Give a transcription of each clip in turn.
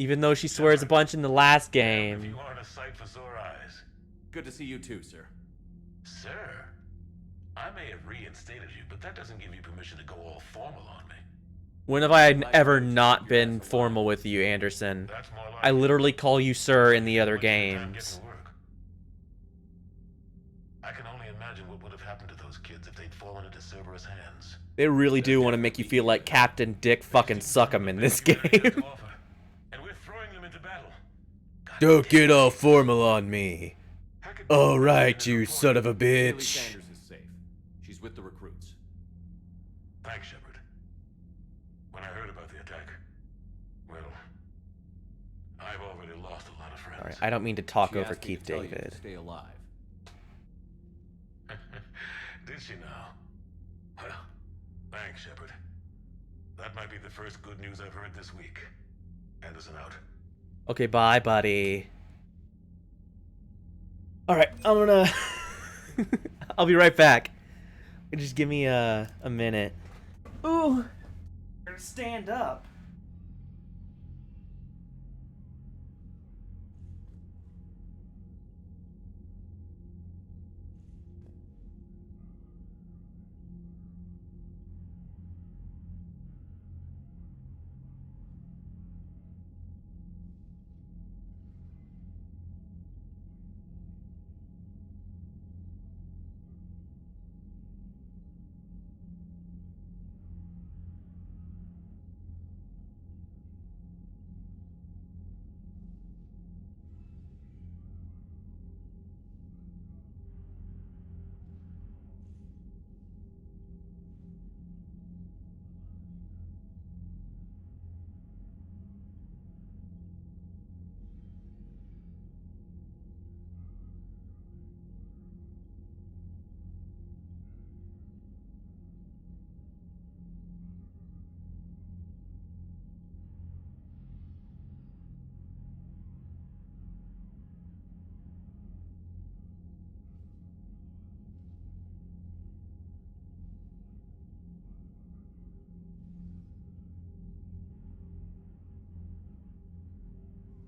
Even though she swears a bunch in the last If game. you aren't a sight for sore eyes. Good to see you too, sir. Sir, I may have reinstated you, but that doesn't give you permission to go all formal on me. When have I ever not been formal with you, Anderson? That's more like I it. literally call you sir in the other Once your time games. gets to work. I can only imagine what would have happened to those kids if they'd fallen into Cerberus' hands. They really do want to make you feel like Captain Dick fucking Suckum in this game. And we're throwing them into battle. God Don't damn get it. all formal on me. How could Alright, you son of a Haley bitch. Sanders is safe. She's with the recruits. Thanks, Shepherd. When I heard about the attack, well, I've already lost a lot of friends. Alright, I don't mean to talk She over asked me to Keith tell you to David. stay alive. Did she now? Well, thanks, Shepherd. That might be the first good news I've heard this week. Anderson out. Okay, bye, buddy. Alright, I'm gonna... I'll be right back. Just give me a minute. Ooh! Better stand up.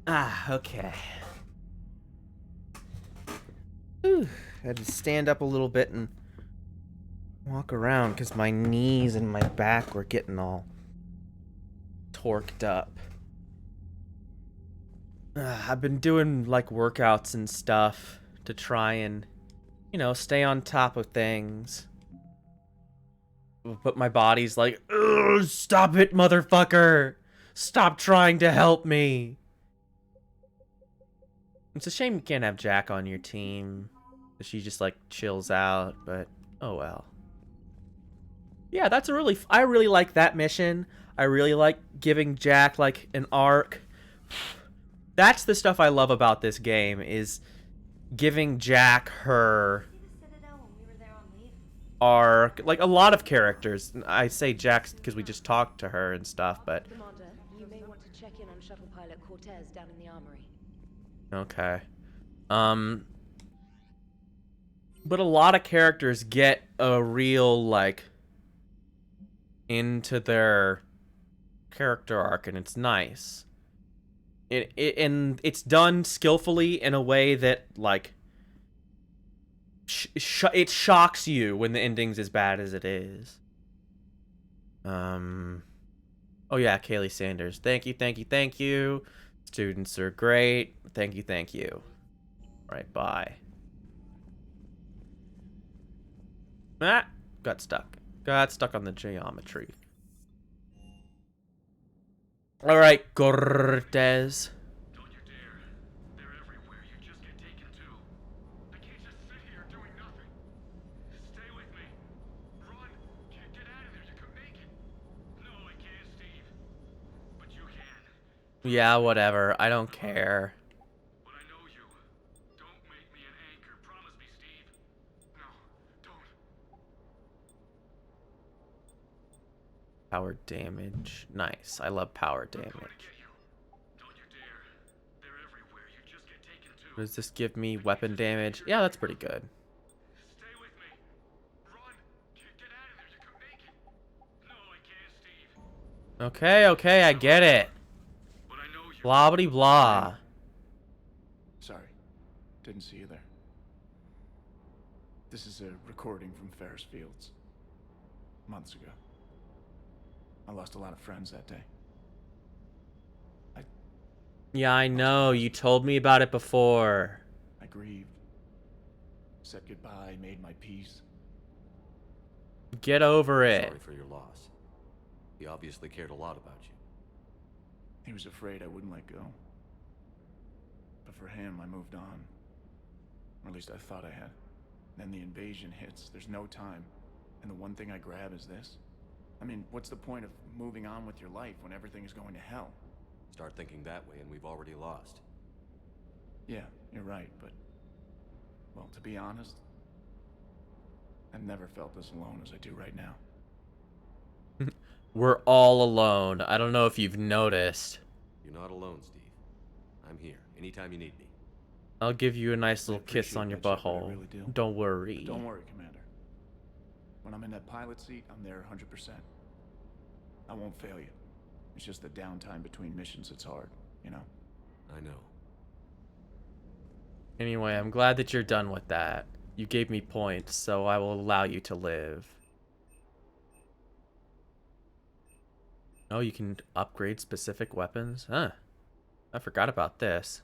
Ah, okay. Whew. I had to stand up a little bit and walk around because my knees and my back were getting all torqued up. I've been doing like workouts and stuff to try and, you know, stay on top of things. But my body's like, ugh, stop it, motherfucker! Stop trying to help me! It's a shame you can't have Jack on your team. She just like chills out, but oh well. Yeah, that's a really... I really like that mission. I really like giving Jack like an arc. That's the stuff I love about this game, is giving Jack her arc. Like a lot of characters. I say Jack's because we just talked to her and stuff, but... Commander, you may want to check in on shuttle pilot Cortez down in the armory. Okay. But a lot of characters get a real, like, into their character arc, and it's nice. And it's done skillfully in a way that, like, it shocks you when the ending's as bad as it is. Oh yeah, Kaylee Sanders. Thank you, thank you, thank you. Students are great. Thank you, thank you. Right, bye. Ah, got stuck. Got stuck on the geometry. Alright, Cortez. Don't you dare. They're everywhere. You just get taken too. I can't just sit here doing nothing. Stay with me. Run. Get out of there. You can make it. No, I can't, Steve. But you can. Yeah, whatever. I don't care. But I know you. Don't make me an anchor. Promise me, Steve. No, don't. Power damage. Nice. I love power I'm gonna damage. get you. Don't you dare. They're everywhere. You just get taken too. Does this give me weapon damage? Yeah, that's pretty good. Stay with me. Run. Get out of there. You can make it. No, I can't, Steve. Okay, okay, I get it. But I know you. Blah blah blah. Sorry, didn't see you there. This is a recording from Ferris Fields. Months ago. I lost a lot of friends that day. Yeah, I know. You told me about it before. I grieved. Said goodbye, made my peace. Get over it. Sorry for your loss. He obviously cared a lot about you. He was afraid I wouldn't let go. But for him, I moved on. Or at least I thought I had. Then the invasion hits. There's no time. And the one thing I grab is this. I mean, what's the point of moving on with your life when everything is going to hell? Start thinking that way and we've already lost. Yeah, you're right, but... Well, to be honest, I've never felt as alone as I do right now. We're all alone. I don't know if you've noticed. You're not alone, Steve. I'm here, anytime you need me. I'll give you a nice I little kiss on your appreciate that, Shepherd, I butthole. really do. Don't worry. But don't worry, Commander. When I'm in that pilot seat, I'm there 100%. I won't fail you. It's just the downtime between missions that's hard, you know? I know. Anyway, I'm glad that you're done with that. You gave me points, so I will allow you to live. Oh, you can upgrade specific weapons? Huh. I forgot about this.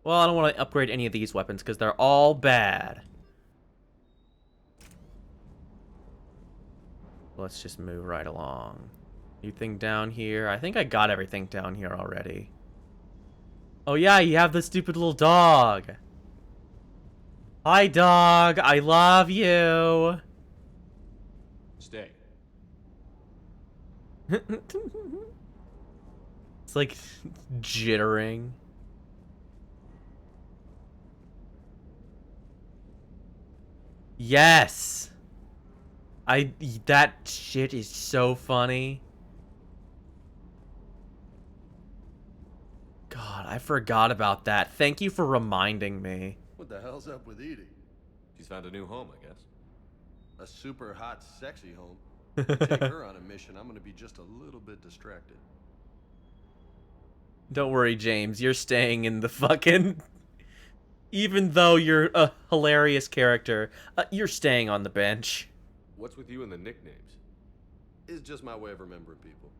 Well, I don't want to upgrade any of these weapons because they're all bad. Let's just move right along. Anything down here? I think I got everything down here already. Oh yeah, you have the stupid little dog. Hi, dog. I love you. Stay. It's like jittering. Yes. That shit is so funny. God, I forgot about that. Thank you for reminding me. What the hell's up with Edie? She's found a new home, I guess. A super hot, sexy home. Take her on a mission, I'm gonna be just a little bit distracted. Don't worry, James. You're staying in the fucking... Even though you're a hilarious character, you're staying on the bench. What's with you and the nicknames? It's just my way of remembering people.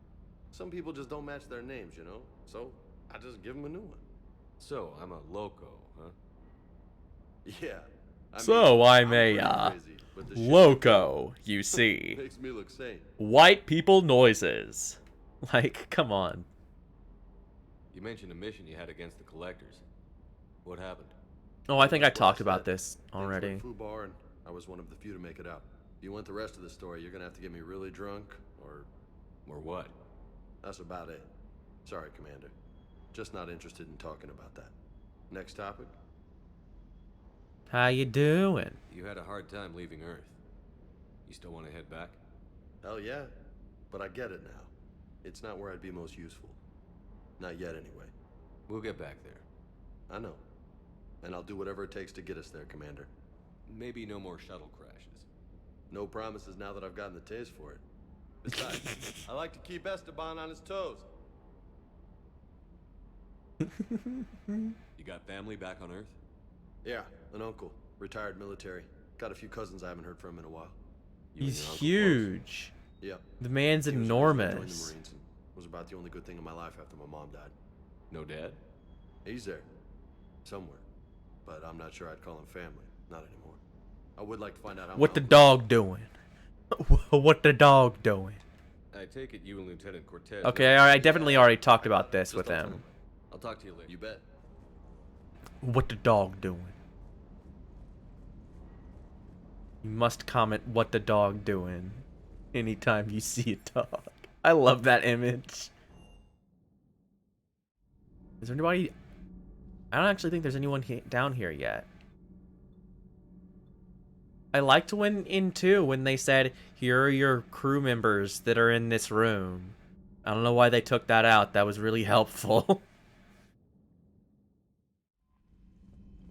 Some people just don't match their names, you know? So, I just give them a new one. So, I'm a loco, huh? Yeah. So I'm pretty a, crazy, but the shit loco, you see. makes me look sane. White people noises. Like, come on. You mentioned a mission you had against the collectors. What happened? Oh, I think I That's what talked said. about this Things already. went foobar, and I was one of the few to make it out. If you want the rest of the story, you're gonna have to get me really drunk, or what? that's about it. Sorry, Commander. Just not interested in talking about that. Next topic? How you doing? You had a hard time leaving Earth. You still want to head back? Hell yeah. But I get it now. It's not where I'd be most useful. Not yet, anyway. We'll get back there. I know. And I'll do whatever it takes to get us there, Commander. Maybe no more shuttle crashes. No promises now that I've gotten the taste for it. Besides, I like to keep Esteban on his toes. You got family back on Earth? Yeah, an uncle. Retired military. Got a few cousins I haven't heard from in a while. You and He's your uncle huge. Yeah. The man's He was originally joined the enormous. Marines and was about the only good thing in my life after my mom died. close? No dad? He's there. Somewhere. But I'm not sure I'd call him family. Not anymore. I would like to find out how What my the uncle- dog doing? What the dog doing? I take it you and Lieutenant Cortez... Okay, I definitely already talked about this Just with don't tell him. I'll talk to you later. You bet. What the dog doing? You must comment what the dog doing anytime you see a dog. I love that image. Is there anybody? I don't actually think there's anyone down here yet. I liked when in 2 when they said, here are your crew members that are in this room. I don't know why they took that out. That was really helpful.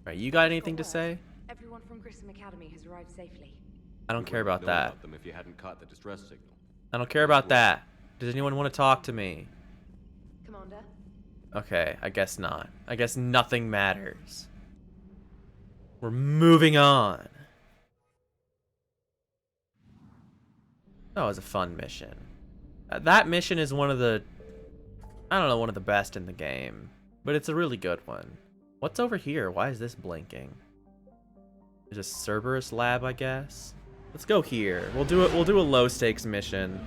Right, you got anything to say? Everyone from Grissom Academy has arrived safely. I don't You care wouldn't about know that. about them if you hadn't caught the distress signal. I don't care about that. Does anyone want to talk to me? Commander, Okay, I guess not. I guess nothing matters. We're moving on. That was a fun mission. That mission is one of the... I don't know, one of the best in the game. But it's a really good one. What's over here? Why is this blinking? There's a Cerberus lab, I guess. Let's go here. We'll do a low stakes mission.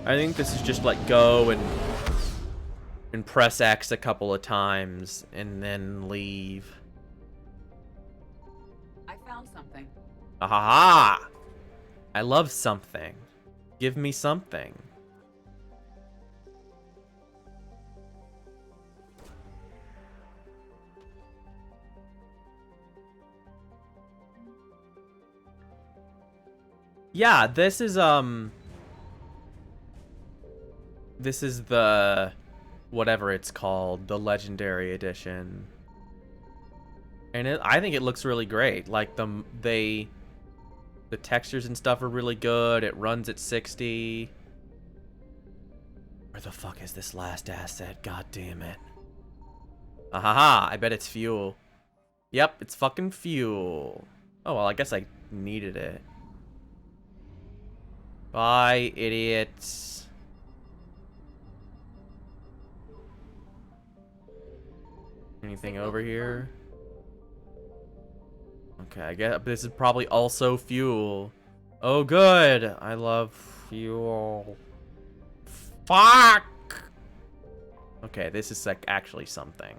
I think this is just like go and press X a couple of times and then leave. I found something. Ahaha! I love something. Give me something. Yeah, this is the whatever it's called, the legendary edition. And I think it looks really great. Like the textures and stuff are really good. It runs at 60. Where the fuck is this last asset? God damn it. Ahaha, I bet it's fuel. Yep, it's fucking fuel. Oh, well, I guess I needed it. Bye, idiots. Anything over here? Okay, I guess this is probably also fuel. Oh, good. I love fuel. Fuck! Okay, this is like actually something.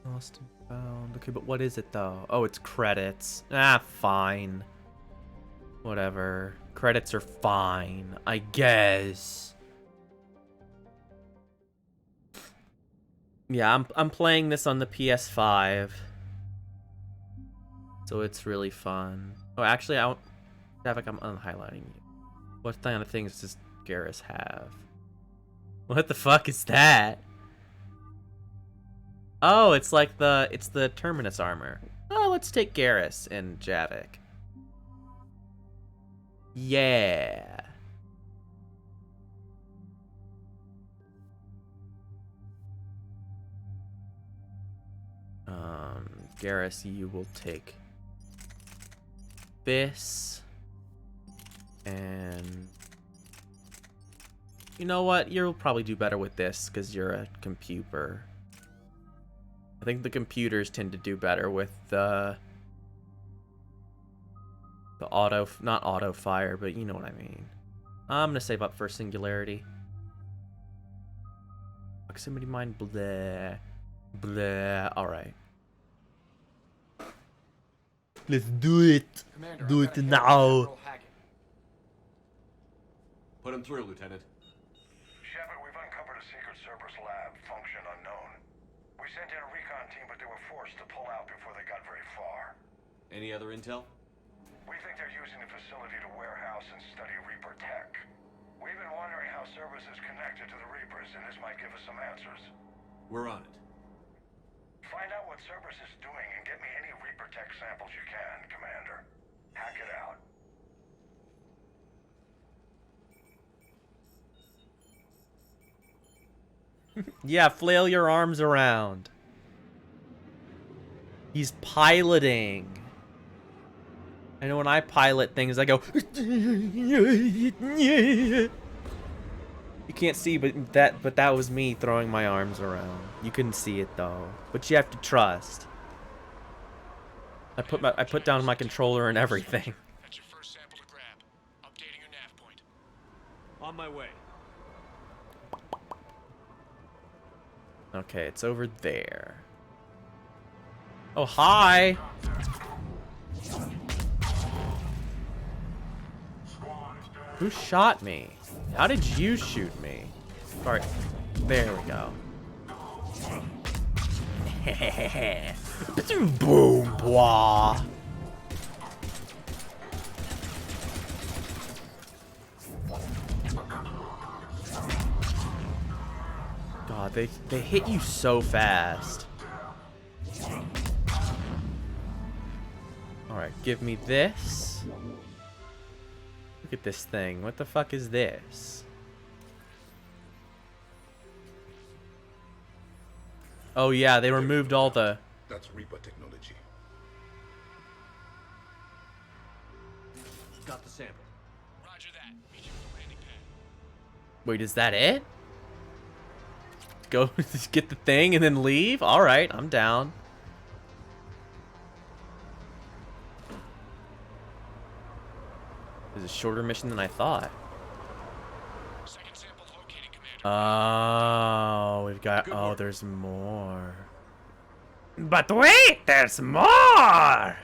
Lost and found. Okay, but what is it though? Oh, it's credits. Ah, fine. Whatever. Credits are fine, I guess. Yeah, I'm playing this on the PS5. So it's really fun. Oh, actually, I don't have like I'm unhighlighting you. What kind of things does Garrus have? What the fuck is that? Oh, it's like the Terminus armor. Oh, let's take Garrus and Javik. Yeah. Garrus, you will take this. And you know what? You'll probably do better with this because you're a computer. I think the computers tend to do better with the not auto fire, but you know what I mean. I'm gonna save up for singularity. Proximity mine, blah, blah. All right, let's do it. Commander, Do I've it got a hit on now. Admiral Hackett. Put him through, Lieutenant. Shephard, we've uncovered a secret Cerberus lab, function unknown. We sent in a recon team, but they were forced to pull out before they got very far. Any other intel? We think they're using the facility to warehouse and study Reaper tech. We've been wondering how Cerberus is connected to the Reapers, and this might give us some answers. We're on it. Find out what Cerberus is doing and get me any Reaper tech samples you can, Commander. Hack it out. Yeah, flail your arms around. He's piloting. I know when I pilot things, I go. You can't see, but that was me throwing my arms around. You couldn't see it though, but you have to trust. I put down my controller and everything. That's your first sample to grab. Updating your nav point. On my way. Okay, it's over there. Oh, hi. Who shot me? How did you shoot me? Alright, there we go. Boom, blah. God, they hit you so fast. Alright, give me this. Look at this thing. What the fuck is this? Oh yeah, they removed all the... That's Reaper technology. Got the sample. Roger that. Meet you at the landing pad. Wait, is that it? Go just get the thing and then leave? Alright, I'm down. This is a shorter mission than I thought. Second sample located, Commander. Oh, we've got... Oh, there's more. But wait, there's more!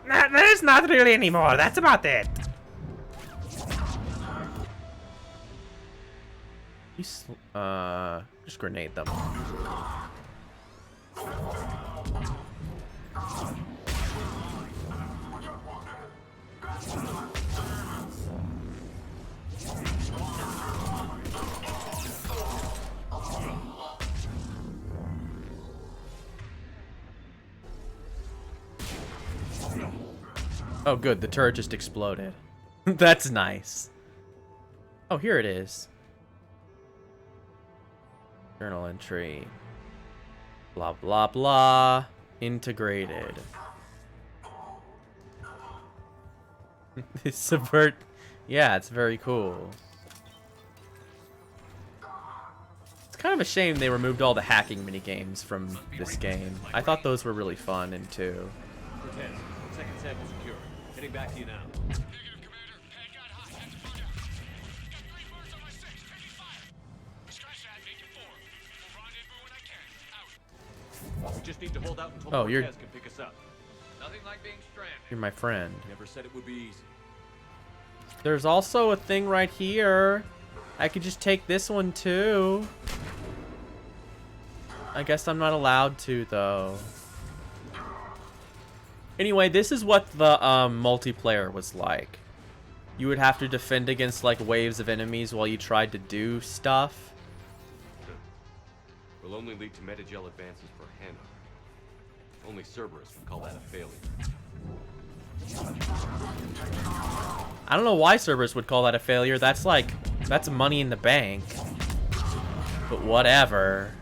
There's not really any more. That's about it. Just grenade them. Oh, good. The turret just exploded. That's nice. Oh, here it is. Journal entry. Blah, blah, blah. Integrated. Subvert. Yeah, it's very cool. It's kind of a shame they removed all the hacking minigames from this game. I thought those were really fun in 2. Cortez, second sample secure. Heading back to you now. Negative, Commander. Pad got hot. Had to burn out. Got 3 birds on my 6. Taking fire. Scratch that. Make it 4. We'll rendezvous when I can. Out. We just need to hold out until Oh, you're- Cortez can pick us up. Nothing like being stranded. You're my friend. Never said it would be easy. There's also a thing right here. I could just take this one too. I guess I'm not allowed to though. Anyway, this is what the multiplayer was like. You would have to defend against like waves of enemies while you tried to do stuff. Will only lead to metagel advances for Hanar. Only Cerberus would call that a failure. I don't know why Cerberus would call that a failure. That's like, that's money in the bank. But whatever.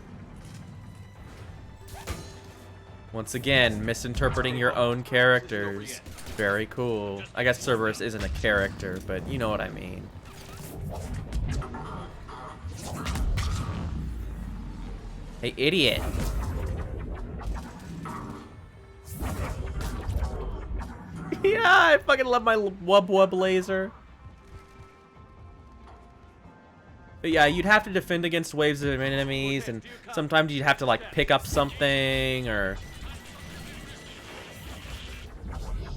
Once again, misinterpreting your own characters. Very cool. I guess Cerberus isn't a character, but you know what I mean. Hey, idiot. Yeah, I fucking love my wub wub laser. But yeah, you'd have to defend against waves of enemies, and sometimes you'd have to like pick up something or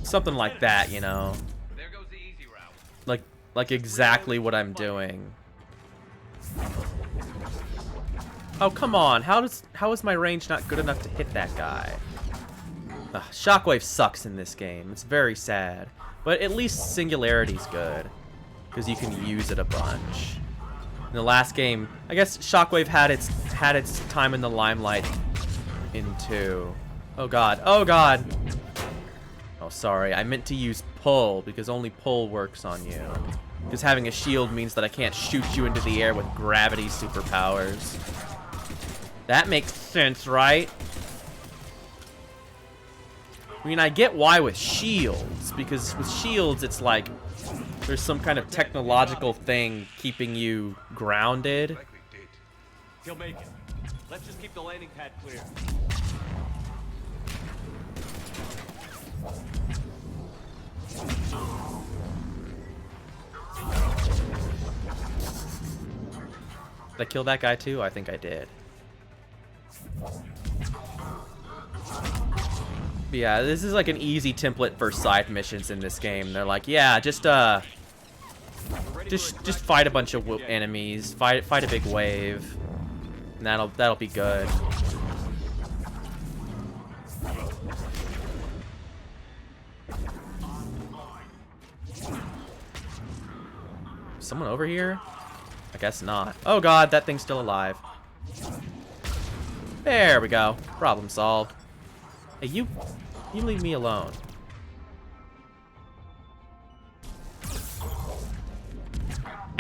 something like that, you know. There goes the easy route. Like exactly what I'm doing. Oh, come on. How is my range not good enough to hit that guy? Ugh, Shockwave sucks in this game. It's very sad. But at least Singularity's good, because you can use it a bunch. In the last game, I guess Shockwave had its time in the limelight in 2. Oh god. Oh god. Oh, sorry. I meant to use pull, because only pull works on you. Because having a shield means that I can't shoot you into the air with gravity superpowers. That makes sense, right? I mean, I get why with shields, because with shields, it's like there's some kind of technological thing keeping you grounded. Likely did. He'll make it. Let's just keep the landing pad clear. Did I kill that guy too? I think I did. But yeah, this is like an easy template for side missions in this game. They're like, yeah, just fight a bunch of enemies, fight a big wave, and that'll be good. Someone over here? I guess not. Oh god, that thing's still alive. There we go. Problem solved. Hey, you leave me alone.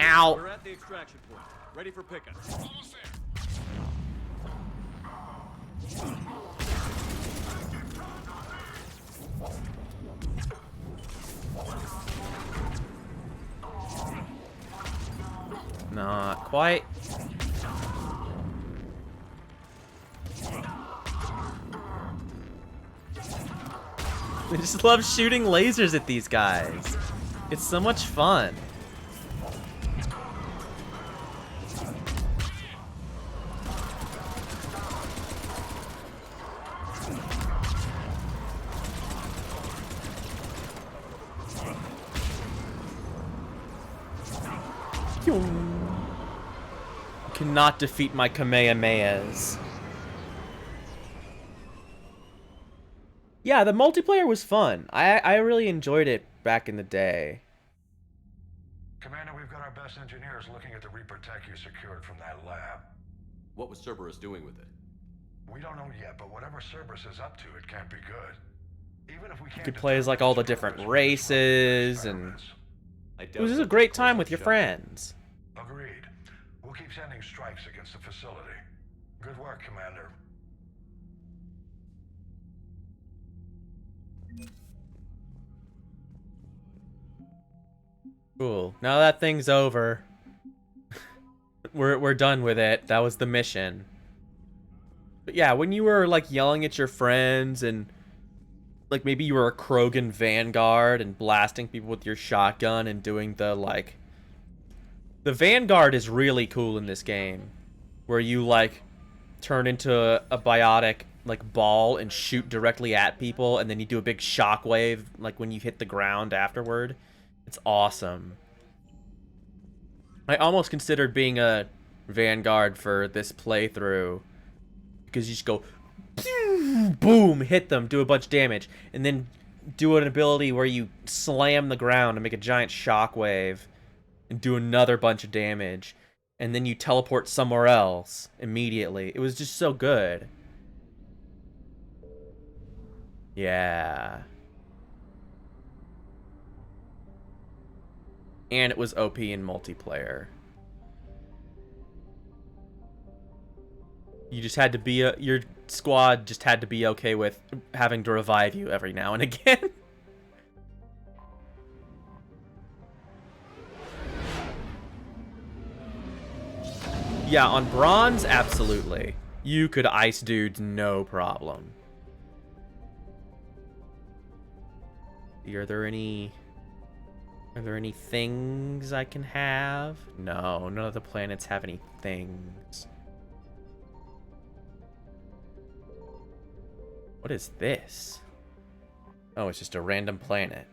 Ow. We're at the extraction point. Ready for pickup. Almost there. Not quite. I just love shooting lasers at these guys. It's so much fun. Cannot defeat my Kamehamehas. Yeah, the multiplayer was fun. I really enjoyed it back in the day. Commander, we've got our best engineers looking at the Reaper tech you secured from that lab. What was Cerberus doing with it? We don't know yet, but whatever Cerberus is up to, it can't be good. Even if we can't Could play as like all the different races, and I it was just doubt a great that time the with your course of friends. Agreed. We'll keep sending strikes against the facility. Good work, Commander. Cool. Now that thing's over. We're done with it. That was the mission. But yeah, when you were like yelling at your friends and like maybe you were a Krogan Vanguard and blasting people with your shotgun and doing the like the Vanguard is really cool in this game where you like turn into a biotic like ball and shoot directly at people and then you do a big shockwave like when you hit the ground afterward. It's awesome. I almost considered being a Vanguard for this playthrough because you just go boom, hit them, do a bunch of damage, and then do an ability where you slam the ground and make a giant shockwave and do another bunch of damage, and then you teleport somewhere else immediately. It was just so good. Yeah. And it was OP in multiplayer. You just had to be your squad just had to be okay with having to revive you every now and again. Yeah, on bronze, absolutely. You could ice dudes no problem. Are there any things I can have? No, none of the planets have any things. What is this? Oh, it's just a random planet.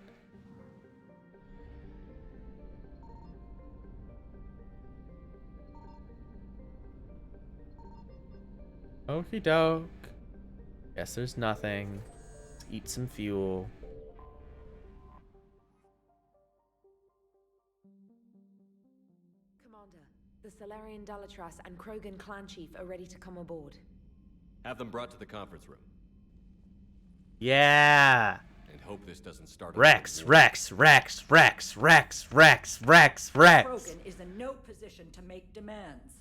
Okie doke. Guess there's nothing. Let's eat some fuel. Commander, the Solarian Dalatras and Krogan clan chief are ready to come aboard. Have them brought to the conference room. Yeah. And hope this doesn't start. Rex, Rex, Rex, Rex, Rex, Rex, Rex, Rex. Krogan is in no position to make demands.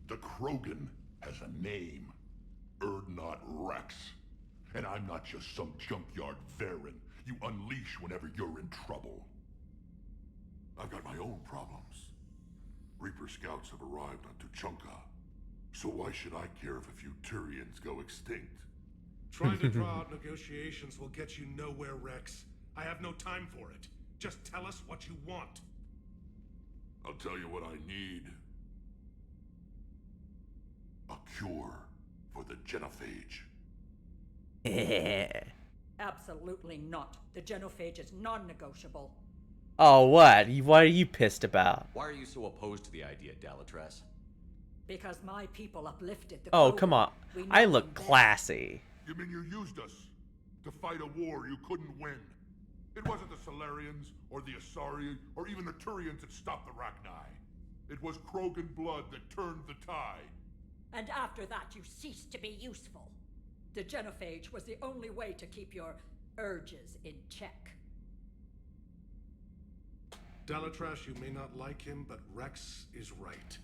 The Krogan has a name. Erdnot Rex. And I'm not just some junkyard Varen you unleash whenever you're in trouble. I've got my own problems. Reaper scouts have arrived on Tuchanka. So why should I care if a few Turians go extinct? Trying to draw out negotiations will get you nowhere, Rex. I have no time for it. Just tell us what you want. I'll tell you what I need. A cure for the genophage. Absolutely not. The genophage is non-negotiable. Oh, what? What are you pissed about? Why are you so opposed to the idea, Dalatras? Because my people uplifted the Oh, Krogan. come on. We know I them look best. You classy. mean you used us to fight a war you couldn't win? It wasn't the Solarians, or the Asari, or even the Turians that stopped the Rachni. It was Krogan blood that turned the tide. And after that, you ceased to be useful. The genophage was the only way to keep your urges in check. Dalatrash, you may not like him, but Rex is right.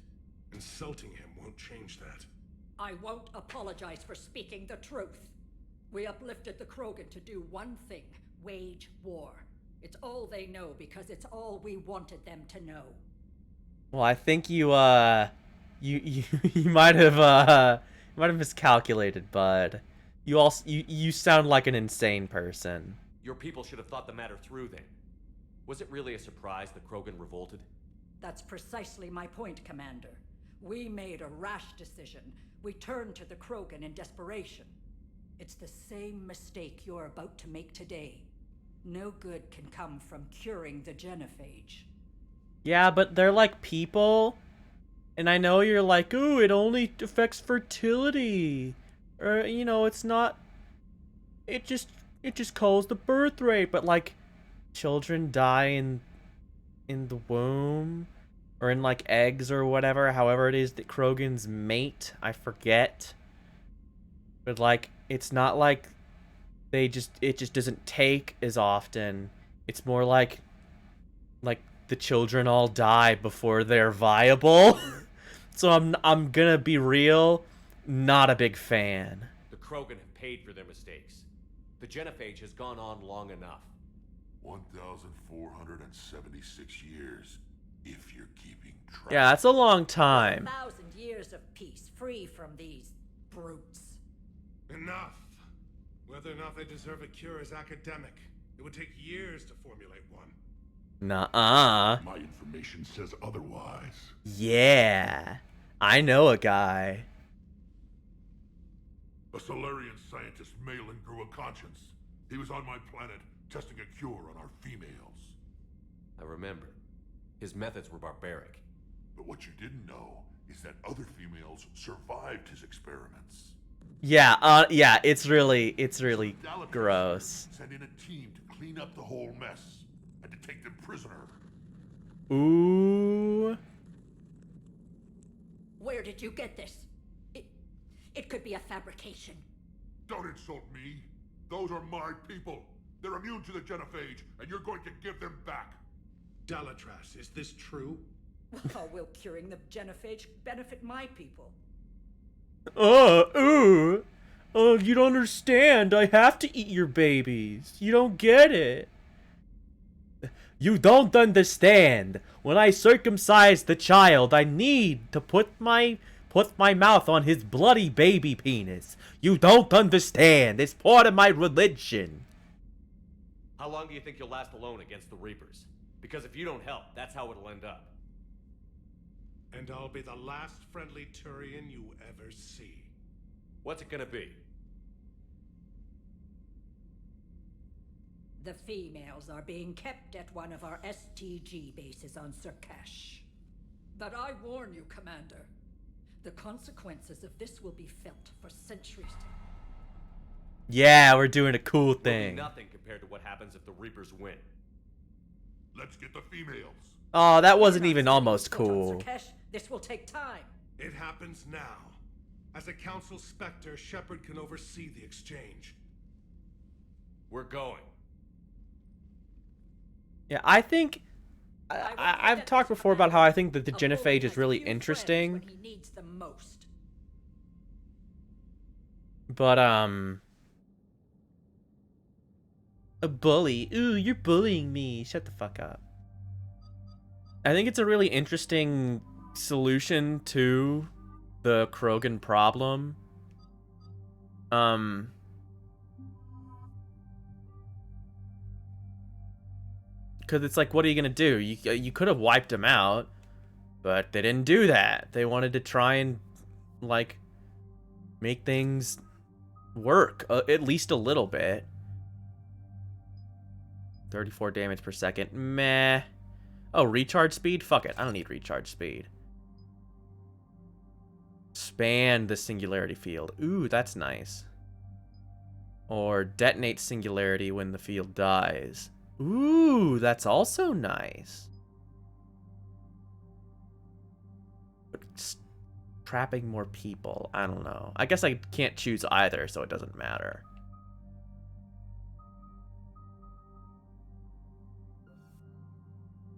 Insulting him won't change that. I won't apologize for speaking the truth. We uplifted the Krogan to do one thing: wage war. It's all they know because it's all we wanted them to know. Well, I think you might have miscalculated, bud. You sound like an insane person. Your people should have thought the matter through then. Was it really a surprise the Krogan revolted? That's precisely my point, Commander. We made a rash decision. We turned to the Krogan in desperation. It's the same mistake you're about to make today. No good can come from curing the genophage. Yeah, but they're like people. And I know you're like, ooh, it only affects fertility. Or, you know, it's not... It just calls the birth rate. But, like, children die in the womb. Or in, like, eggs or whatever. However it is that Krogans mate. I forget. But, like, it's not like it just doesn't take as often. It's more like the children all die before they're viable. So I'm gonna be real, not a big fan. The Krogan have paid for their mistakes. The genophage has gone on long enough. 1,476 years, if you're keeping track. Yeah, that's a long time. 1,000 years of peace, free from these brutes. Enough! Whether or not they deserve a cure is academic. It would take years to formulate one. Nuh-uh. My information says otherwise. Yeah. I know a guy. A Solarian scientist, Malin, grew a conscience. He was on my planet, testing a cure on our females. I remember. His methods were barbaric. But what you didn't know is that other females survived his experiments. Yeah, it's really Dalatrash gross. sent in a team to clean up the whole mess and to take them prisoner. Ooh. Where did you get this? It could be a fabrication. Don't insult me. Those are my people. They're immune to the genophage, and you're going to give them back. Dalatrash, is this true? How will curing the genophage benefit my people? You don't understand. I have to eat your babies. You don't get it. You don't understand. When I circumcise the child, I need to put my mouth on his bloody baby penis. You don't understand. It's part of my religion. How long do you think you'll last alone against the Reapers? Because if you don't help, that's how it'll end up. And I'll be the last friendly Turian you ever see. What's it gonna be? The females are being kept at one of our STG bases on Surkash. But I warn you, Commander. The consequences of this will be felt for centuries. Yeah, we're doing a cool Will be thing. nothing compared to what happens if the Reapers win. Let's get the females. Oh, that wasn't We're not even setting almost foot on cool. Surkash. This will take time. It happens now. As a Council Spectre, Shephard can oversee the exchange. We're going. Yeah, I think I will I've get talked this before about how I think commander. that the A bully genophage has is really few friends interesting, when he needs them most. but a bully. Ooh, you're bullying me. Shut the fuck up. I think it's a really interesting solution to the Krogan problem. Because it's like, what are you gonna do? You could have wiped them out, but they didn't do that. They wanted to try and, like, make things work, at least a little bit. 34 damage per second. Meh. Oh, recharge speed? Fuck it. I don't need recharge speed. Expand the singularity field. Ooh, that's nice. Or detonate singularity when the field dies. Ooh, that's also nice. But trapping more people, I don't know. I guess I can't choose either, so it doesn't matter.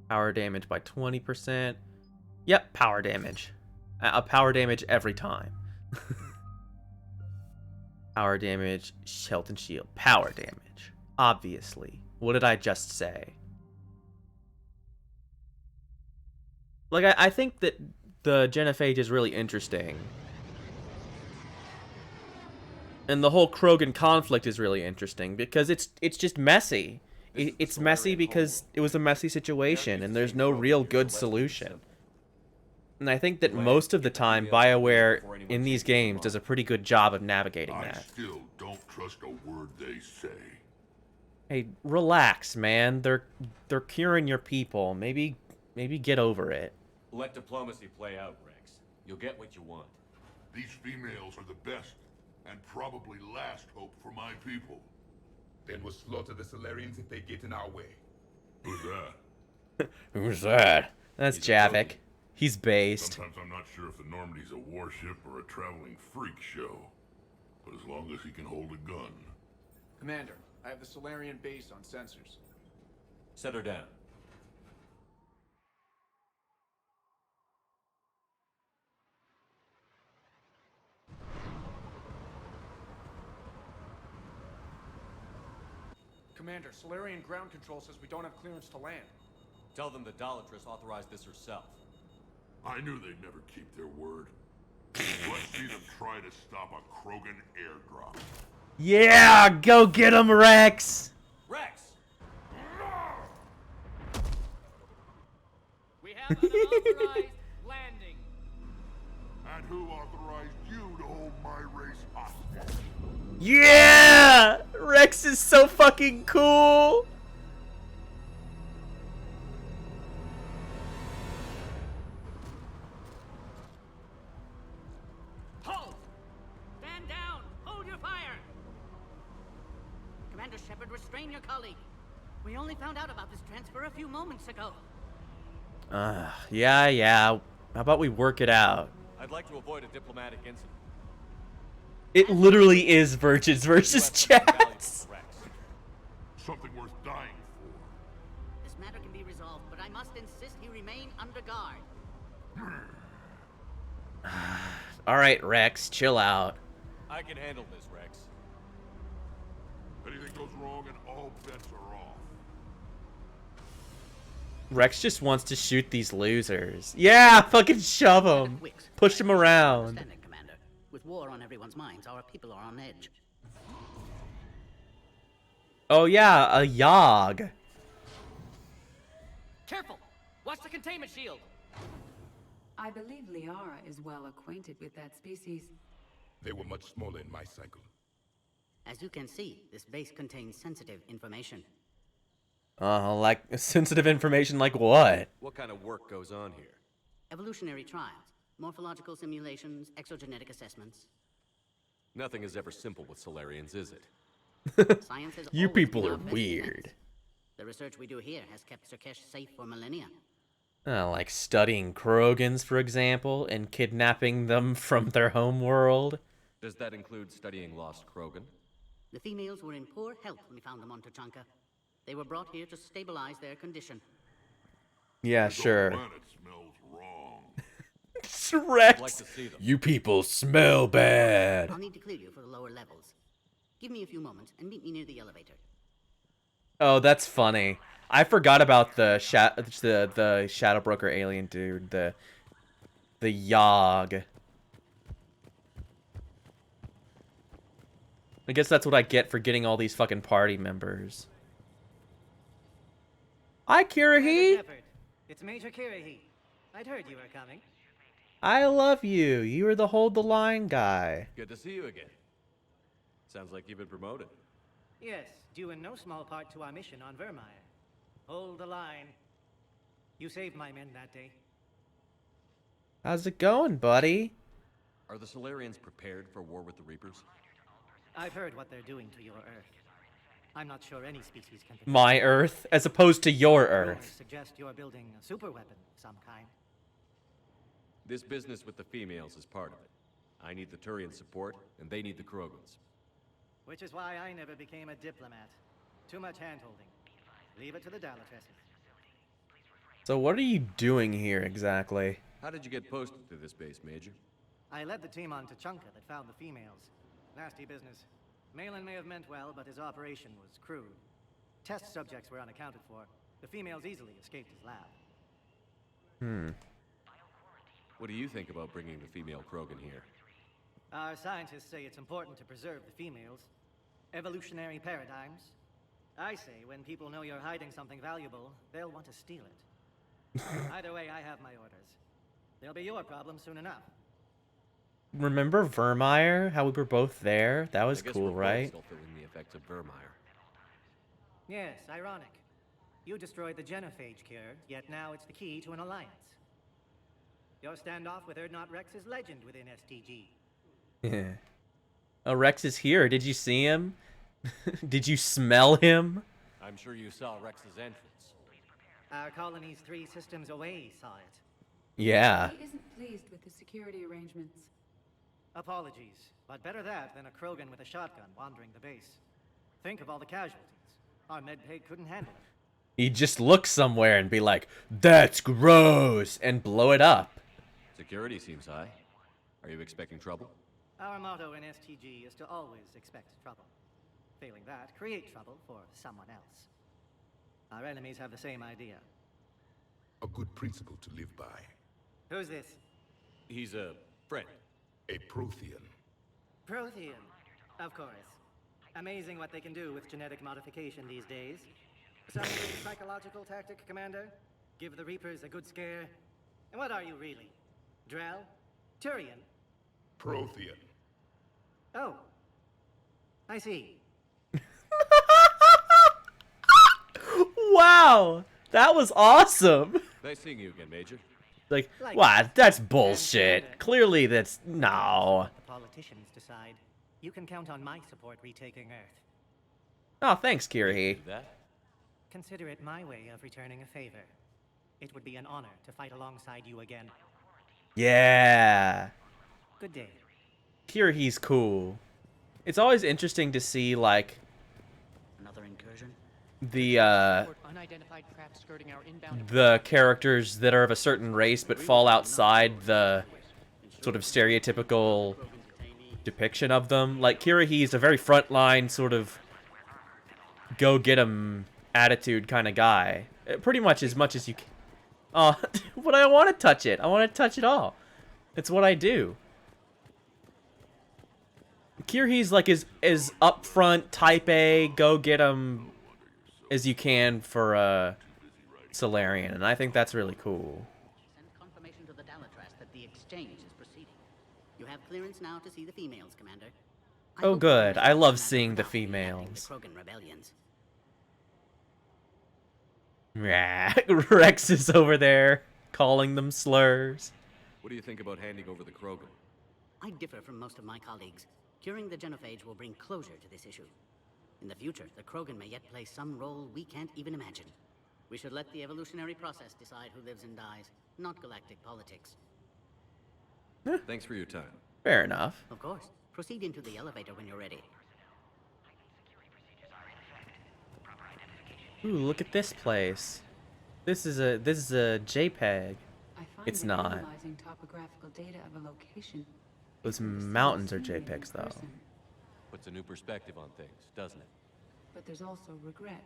Power damage by 20%. Yep, power damage. A power damage every time. Power damage, health and shield. Power damage. Obviously. What did I just say? Like, I think that the genophage is really interesting. And the whole Krogan conflict is really interesting because it's just messy. It's messy because it was a messy situation and there's no real good solution. And I think that most of the time, BioWare in these games does a pretty good job of navigating I that. still don't trust a word they say. Hey, relax, man. They're curing your people. Maybe get over it. Let diplomacy play out, Rex. You'll get what you want. These females are the best and probably last hope for my people. Then we'll slaughter the Solarians if they get in our way. Who's that? Who's that? That's He's a Javik. Krogan. He's based. Sometimes I'm not sure if the Normandy's a warship or a traveling freak show. But as long as he can hold a gun. Commander, I have the Solarian base on sensors. Set her down. Commander, Solarian ground control says we don't have clearance to land. Tell them the Dolatress authorized this herself. I knew they'd never keep their word. Let's see them try to stop a Krogan airdrop. Yeah, go get him, Rex. Rex! We have an unauthorized landing. And who authorized you to hold my race hostage? Yeah! Rex is so fucking cool. Hold! Stand down! Hold your fire! Commander Shephard, restrain your colleague. We only found out about this transfer a few moments ago. Yeah. How about we work it out? I'd like to avoid a diplomatic incident. It literally is virgins versus chats. Something worth dying for. This matter can be resolved, but I must insist he remain under guard. All right, Rex, chill out. I can handle this, Rex. Anything goes wrong and all bets are off. Rex just wants to shoot these losers. Yeah, fucking shove them. Push them around. Understanding, Commander. With war on everyone's minds, our people are on edge. Oh yeah, a Yogg. Careful! Watch the containment shield! I believe Liara is well acquainted with that species. They were much smaller in my cycle. As you can see, this base contains sensitive information. Like sensitive information like what? What kind of work goes on here? Evolutionary trials, morphological simulations, exogenetic assessments. Nothing is ever simple with Solarians, is it? Science has You always people been are our best weird. defense. The research we do here has kept Surkesh safe for millennia. Like studying Krogans, for example, and kidnapping them from their home world. Does that include studying lost Krogan? The females were in poor health when we found them on Tachanka. They were brought here to stabilize their condition. Yeah, This whole sure. planet smells wrong. Rex, Like to see them. you people smell bad. I'll need to clear you for the lower levels. Give me a few moments and meet me near the elevator. Oh, that's funny. I forgot about the Shadow Broker alien dude, the Yogg. I guess that's what I get for getting all these fucking party members. Hi, Kirahi. Shephard, it's Major Kirahi. I'd heard you were coming. I love you. You are the hold the line guy. Good to see you again. Sounds like you've been promoted. Yes, due in no small part to our mission on Vermeer. Hold the line. You saved my men that day. How's it going, buddy? Are the Solarians prepared for war with the Reapers? I've heard what they're doing to your Earth. I'm not sure any species can... My Earth, as opposed to your Rumors Earth. suggest you're building a superweapon of some kind. This business with the females is part of it. I need the Turian support, and they need the Krogans. Which is why I never became a diplomat. Too much hand-holding. Leave it to the Dalatress. So what are you doing here exactly? How did you get posted to this base, Major? I led the team on Tachanka that found the females. Nasty business. Malin may have meant well, but his operation was crude. Test subjects were unaccounted for. The females easily escaped his lab. What do you think about bringing the female Krogan here? Our scientists say it's important to preserve the females. Evolutionary paradigms. I say when people know you're hiding something valuable, they'll want to steal it. Either way, I have my orders. They'll be your problem soon enough. Remember Vermeer? How we were both there? That was cool, right? Still feeling the effects of Vermeer. Yes, ironic. You destroyed the genophage cure, yet now it's the key to an alliance. Your standoff with Erdnot Rex is legend within STG. Yeah. Oh, Rex is here. Did you see him? Did you smell him? I'm sure you saw Rex's entrance. Our colony's 3 systems away saw it. Yeah. He isn't pleased with the security arrangements. Apologies, but better that than a Krogan with a shotgun wandering the base. Think of all the casualties. Our medbay couldn't handle it. He'd just look somewhere and be like, "That's gross," and blow it up. Security seems high. Are you expecting trouble? Our motto in STG is to always expect trouble. Failing that, create trouble for someone else. Our enemies have the same idea. A good principle to live by. Who's this? He's a friend. A Prothean. Prothean. Of course. Amazing what they can do with genetic modification these days. Some new psychological tactic, Commander? Give the Reapers a good scare? And what are you really? Drell? Turian? Prothean. Oh. I see. Wow, that was awesome. Nice seeing you again, Major. Like, what? That's bullshit. Clearly, that's no. The politicians decide. You can count on my support retaking Earth. Oh, thanks, Kirhi. Consider it my way of returning a favor. It would be an honor to fight alongside you again. Yeah. Good day. Kirhi's cool. It's always interesting to see, like, Another incursion? the characters that are of a certain race but fall outside the sort of stereotypical depiction of them. Like, Kirhi's a very frontline sort of go-get-'em attitude kind of guy. Pretty much as you can. Oh, but I want to touch it. I want to touch it all. It's what I do. Kirhi's like as upfront, type A, go-get-'em as you can for Solarian, and I think that's really cool. Send confirmation to the Dalatras that the exchange is proceeding. You have clearance now to see the females, Commander. Oh, good. I love seeing the females. The Krogan rebellions. Yeah, Rex is over there calling them slurs. What do you think about handing over the Krogan? I differ from most of my colleagues. Curing the genophage will bring closure to this issue. In the future, the Krogan may yet play some role we can't even imagine. We should let the evolutionary process decide who lives and dies, not galactic politics. Thanks for your time. Fair enough. Of course. Proceed into the elevator when you're ready. Ooh, look at this place. This is a JPEG. It's not. Analyzing topographical data of a location. Those mountains are JPEGs though. Puts a new perspective on things, doesn't it? But there's also regret,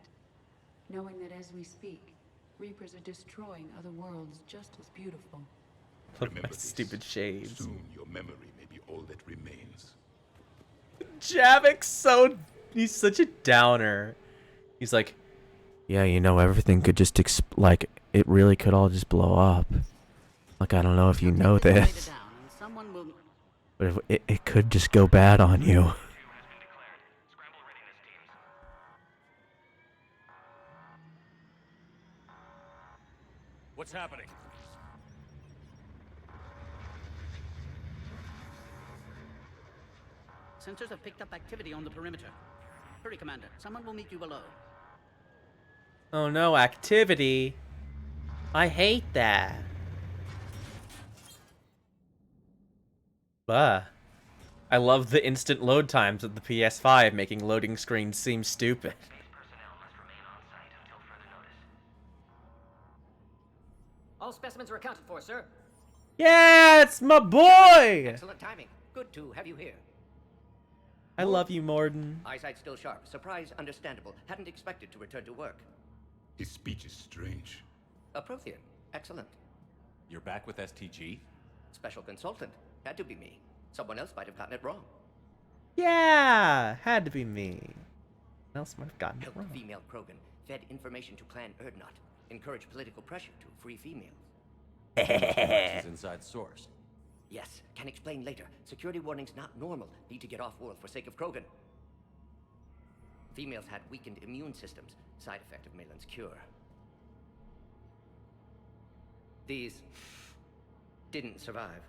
knowing that as we speak, Reapers are destroying other worlds just as beautiful. Look at my stupid shades. Soon your memory may be all that remains. Javik's he's such a downer. He's like, yeah, you know, everything could just like, it really could all just blow up. Like, I don't know if you know this, but it could just go bad on you. What's happening? Sensors have picked up activity on the perimeter. Hurry, Commander. Someone will meet you below. Oh no, activity. I hate that. I love the instant load times of the PS5, making loading screens seem stupid. All specimens are accounted for, sir. Yeah, it's my boy! Excellent timing. Good to have you here. I love you, Morden. Eyesight still sharp. Surprise understandable. Hadn't expected to return to work. His speech is strange. A Prothean. Excellent. You're back with STG? Special consultant. Had to be me. Someone else might have gotten it wrong. Yeah, had to be me. Someone else might have gotten it Helped wrong. female Krogan. Fed information to Clan Erdnot. Encouraged political pressure to free females. Rex's inside source. Yes, can explain later. Security warnings not normal. Need to get off-world for sake of Krogan. Females had weakened immune systems. Side effect of Malin's cure. These didn't survive.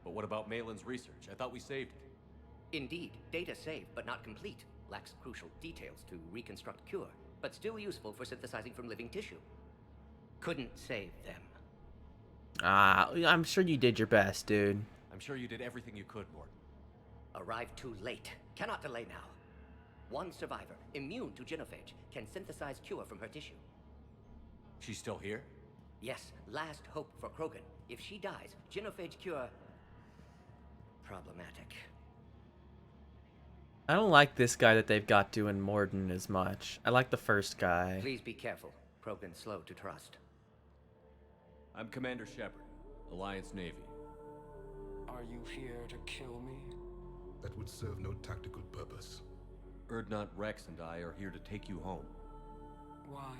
But what about Malin's research? I thought we saved it. Indeed, data saved, but not complete. Lacks crucial details to reconstruct cure, but still useful for synthesizing from living tissue. Couldn't save them. I'm sure you did your best, dude. I'm sure you did everything you could, Morton. Arrived too late. Cannot delay now. One survivor, immune to genophage, can synthesize cure from her tissue. She's still here? Yes, last hope for Krogan. If she dies, genophage cure... problematic. I don't like this guy that they've got doing Morden as much. I like the first guy. Please be careful. Krogan slow to trust. I'm Commander Shephard, Alliance Navy. Are you here to kill me? That would serve no tactical purpose. Erdnot, Rex, and I are here to take you home. Why?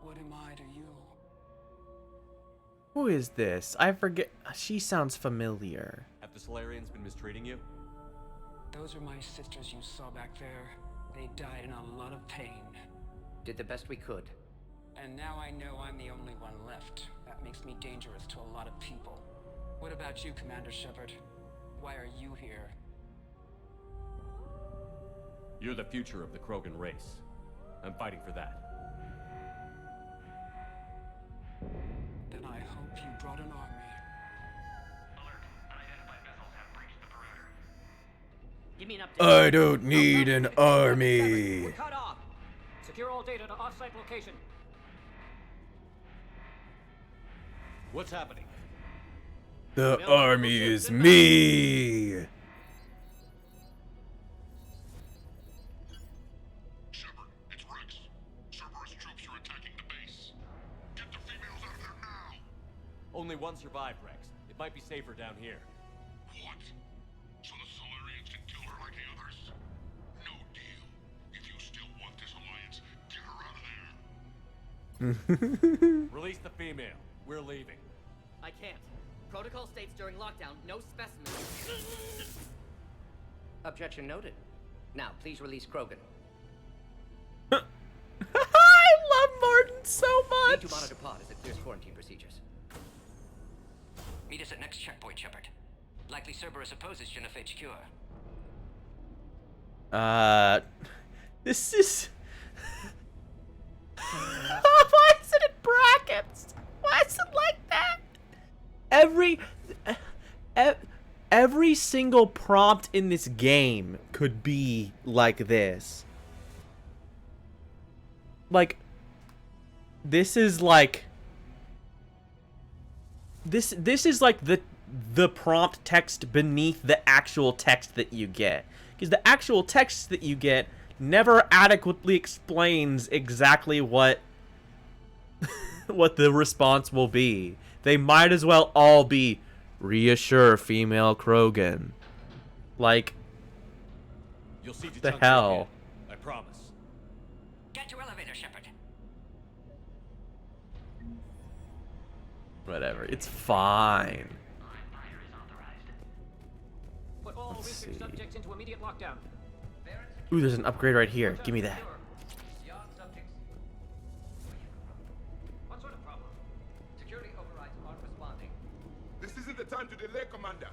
What am I to you? Who is this? I forget. She sounds familiar. Have the Solarians been mistreating you? Those are my sisters you saw back there. They died in a lot of pain. Did the best we could. And now I know I'm the only one left. That makes me dangerous to a lot of people. What about you, Commander Shephard? Why are you here? You're the future of the Krogan race. I'm fighting for that. Then I hope you brought an army. Alert. Unidentified vessels have breached the perimeter. Give me an update. I don't need an army. We're cut off. Secure all data to off-site location. What's happening? The army is me. Shephard, it's Rex. Cerberus troops are attacking the base. Get the females out of there now! Only one survived, Rex. It might be safer down here. What? So the Solarians can kill her like the others? No deal. If you still want this alliance, get her out of there. Release the female. We're leaving. I can't. Protocol states during lockdown, no specimens. Objection noted. Now, please release Krogan. I love Martin so much. Need to monitor pod as it clears quarantine procedures. Meet us at next checkpoint, Shephard. Likely Cerberus opposes genophage cure. This is... Why is it in brackets? Why is it like that? Every single prompt in this game could be like this. Like, this is like... This is like the prompt text beneath the actual text that you get. Because the actual text that you get never adequately explains exactly what what the response will be. They might as well all be reassure female Krogan. Like, You'll see the hell? I promise. Get to elevator, Shephard. Whatever. It's fine. Put all Let's research see. subjects into immediate lockdown. Ooh, there's an upgrade right here. Give me that. What sort of problem? Security overrides aren't responding. This isn't the time to delay, Commander.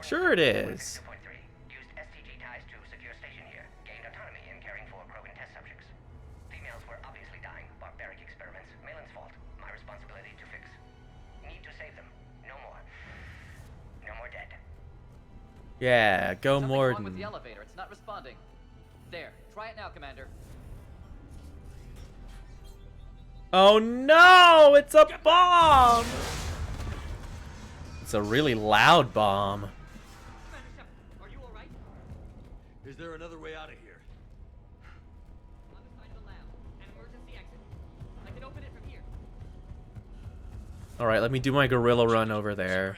Sure it is. 2.3. Used STG ties to secure station here. Gained autonomy in caring for Krogan test subjects. Females were obviously dying. Barbaric experiments. Malin's fault. My responsibility to fix. Need to save them. No more. No more dead. Yeah, go Something's wrong with Morden. the elevator. It's not responding. There. Try it now, Commander. Oh no! It's a bomb! It's a really loud bomb. Are you alright? Is there another way out of here? On the side of the lab. An emergency exit. I can open it from here. Alright, let me do my gorilla run over there.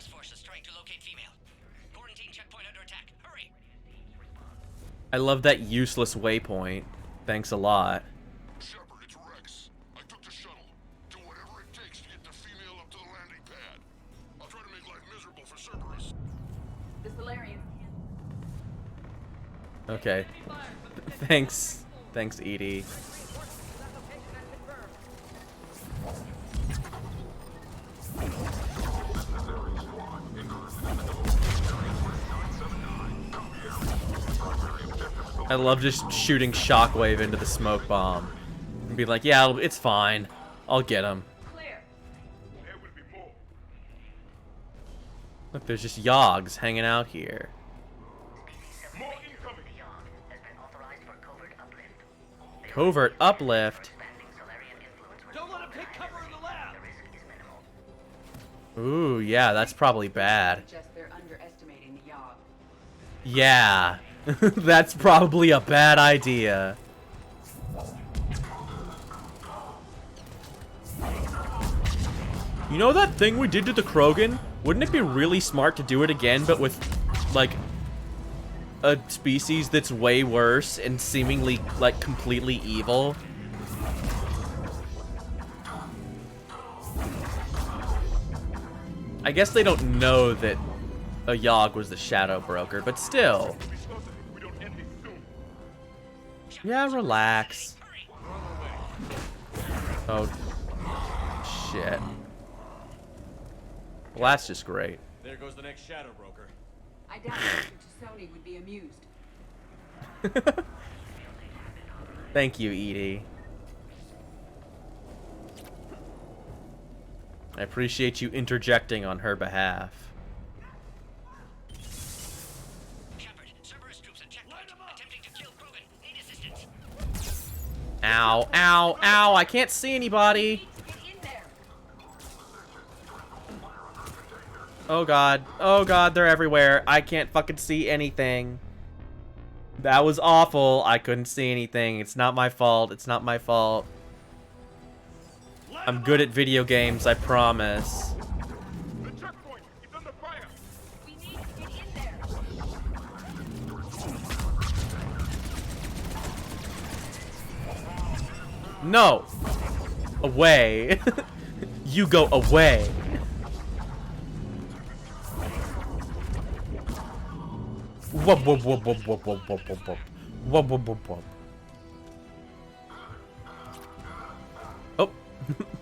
I love that useless waypoint. Thanks a lot. Shephard, it's Rex. I took the shuttle. Do whatever it takes to get the female up to the landing pad. I'll try to make life miserable for Cerberus. The Solarians can't. Okay. Thanks. Thanks, Edie. I love just shooting shockwave into the smoke bomb. And be like, yeah, it's fine. I'll get him. Look, there's just Yogs hanging out here. Covert uplift? Don't let him take cover in the lab! Ooh, yeah, that's probably bad. Just they're underestimating the Yogg. Yeah. That's probably a bad idea. You know that thing we did to the Krogan? Wouldn't it be really smart to do it again, but with, like, a species that's way worse and seemingly, like, completely evil? I guess they don't know that a Yogg was the Shadow Broker, but still. Yeah, relax. Oh, shit. Well, that's just great. There goes the next Shadow Broker. I doubt Mr. Sony would be amused. Thank you, Edie. I appreciate you interjecting on her behalf. Shephard, Cerberus troops at checkpoint, attempting to kill Krogan. Need assistance. Ow, ow, ow, I can't see anybody. Oh god, they're everywhere. I can't fucking see anything. That was awful. I couldn't see anything. It's not my fault. It's not my fault. I'm good at video games, I promise. The checkpoint! It's under fire! We need to get in there. No! Away. You go away. Whoop, whoop, whoop, whoop, whoop, whoop, whoop, whoop, whoop. Whoop, whoop, whoop, whoop. Oh.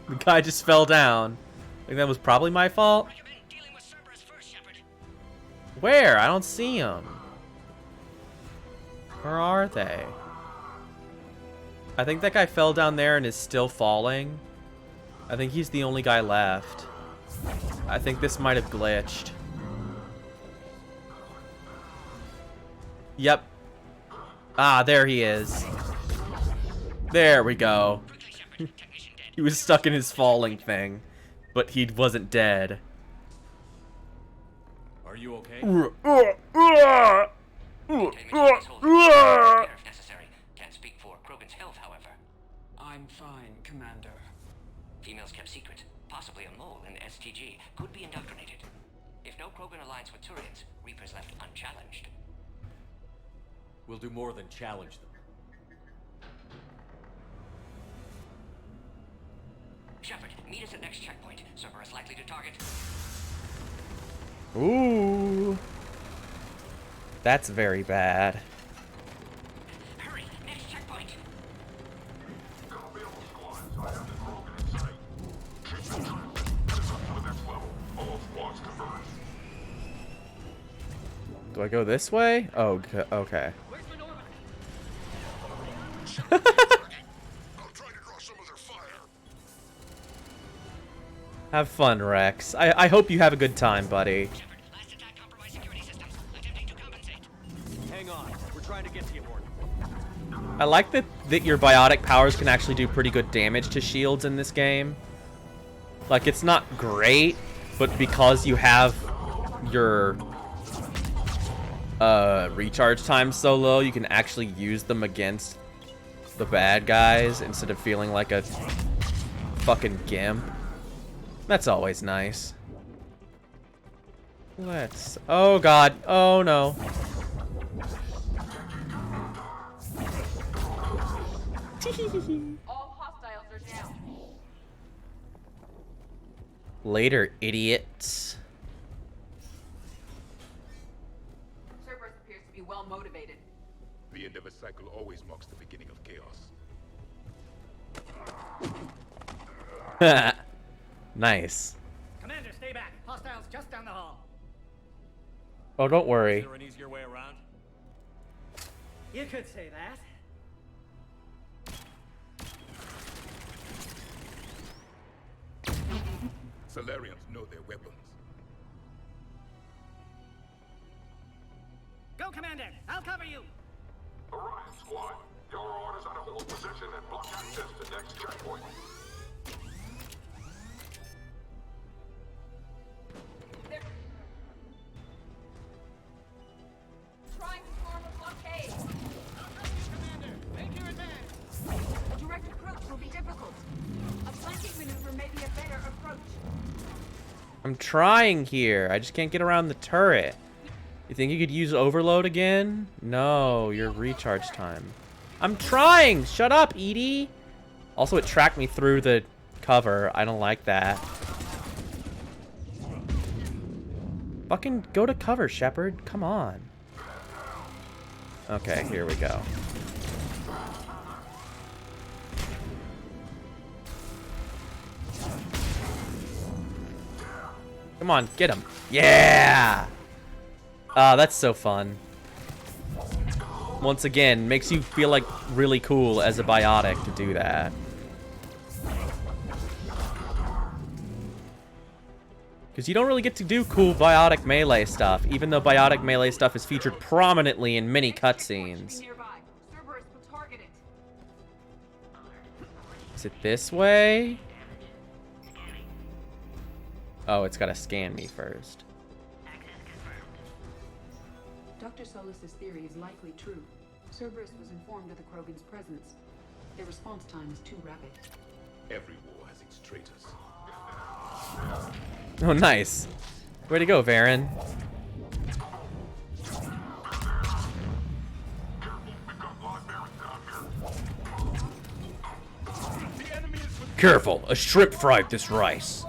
The guy just fell down. I think that was probably my fault. Where? I don't see him. Where are they? I think that guy fell down there and is still falling. I think he's the only guy left. I think this might have glitched. Yep. Ah, there he is. There we go. He was stuck in his falling thing, but he wasn't dead. Are you okay? If necessary. Can't speak for Krogan's health, however. I'm fine, Commander. Females kept secret. Possibly a mole in STG. Could be indoctrinated. If no Krogan aligns with Turians, Reapers left unchallenged. We'll do more than challenge them. Shephard, meet us at next checkpoint. Cerberus likely to target. Ooh. That's very bad. Hurry, next checkpoint. Do I go this way? Oh, okay. Have fun, Rex. I hope you have a good time, buddy. Hang on. We're trying to get to you, Morgan. I like that your biotic powers can actually do pretty good damage to shields in this game. Like, it's not great, but because you have your recharge time so low, you can actually use them against the bad guys instead of feeling like a fucking gimp. That's always nice. Let's... Oh, God. Oh, no. All hostiles are down. Later, idiots. Cerberus appears to be well motivated. The end of a cycle always marks the beginning of chaos. Nice. Commander, stay back. Hostiles just down the hall. Oh, don't worry. Is there an easier way around? You could say that. Solarians know their weapons. Go, Commander. I'll cover you. Orion Squad, your orders are to hold position and block access to next checkpoint. They're trying to form a blockade. Commander, make your advance. A direct approach will be difficult. A flanking maneuver may be a better approach. I'm trying here. I just can't get around the turret. You think you could use overload again? No, your recharge time. I'm trying! Shut up, Edie! Also, it tracked me through the cover. I don't like that. Fucking go to cover, Shepherd. Come on. Okay, here we go. Come on, get him. Yeah! Ah, that's so fun. Once again, makes you feel like really cool as a biotic to do that. Because you don't really get to do cool biotic melee stuff, even though biotic melee stuff is featured prominently in many cutscenes. Cerberus will target it. Is it this way? Oh, it's gotta scan me first. Dr. Solus's theory is likely true. Cerberus was informed of the Krogan's presence. Their response time is too rapid. Every war has its traitors. Oh, nice. Way to go, Varen. Careful, a shrimp fried this rice.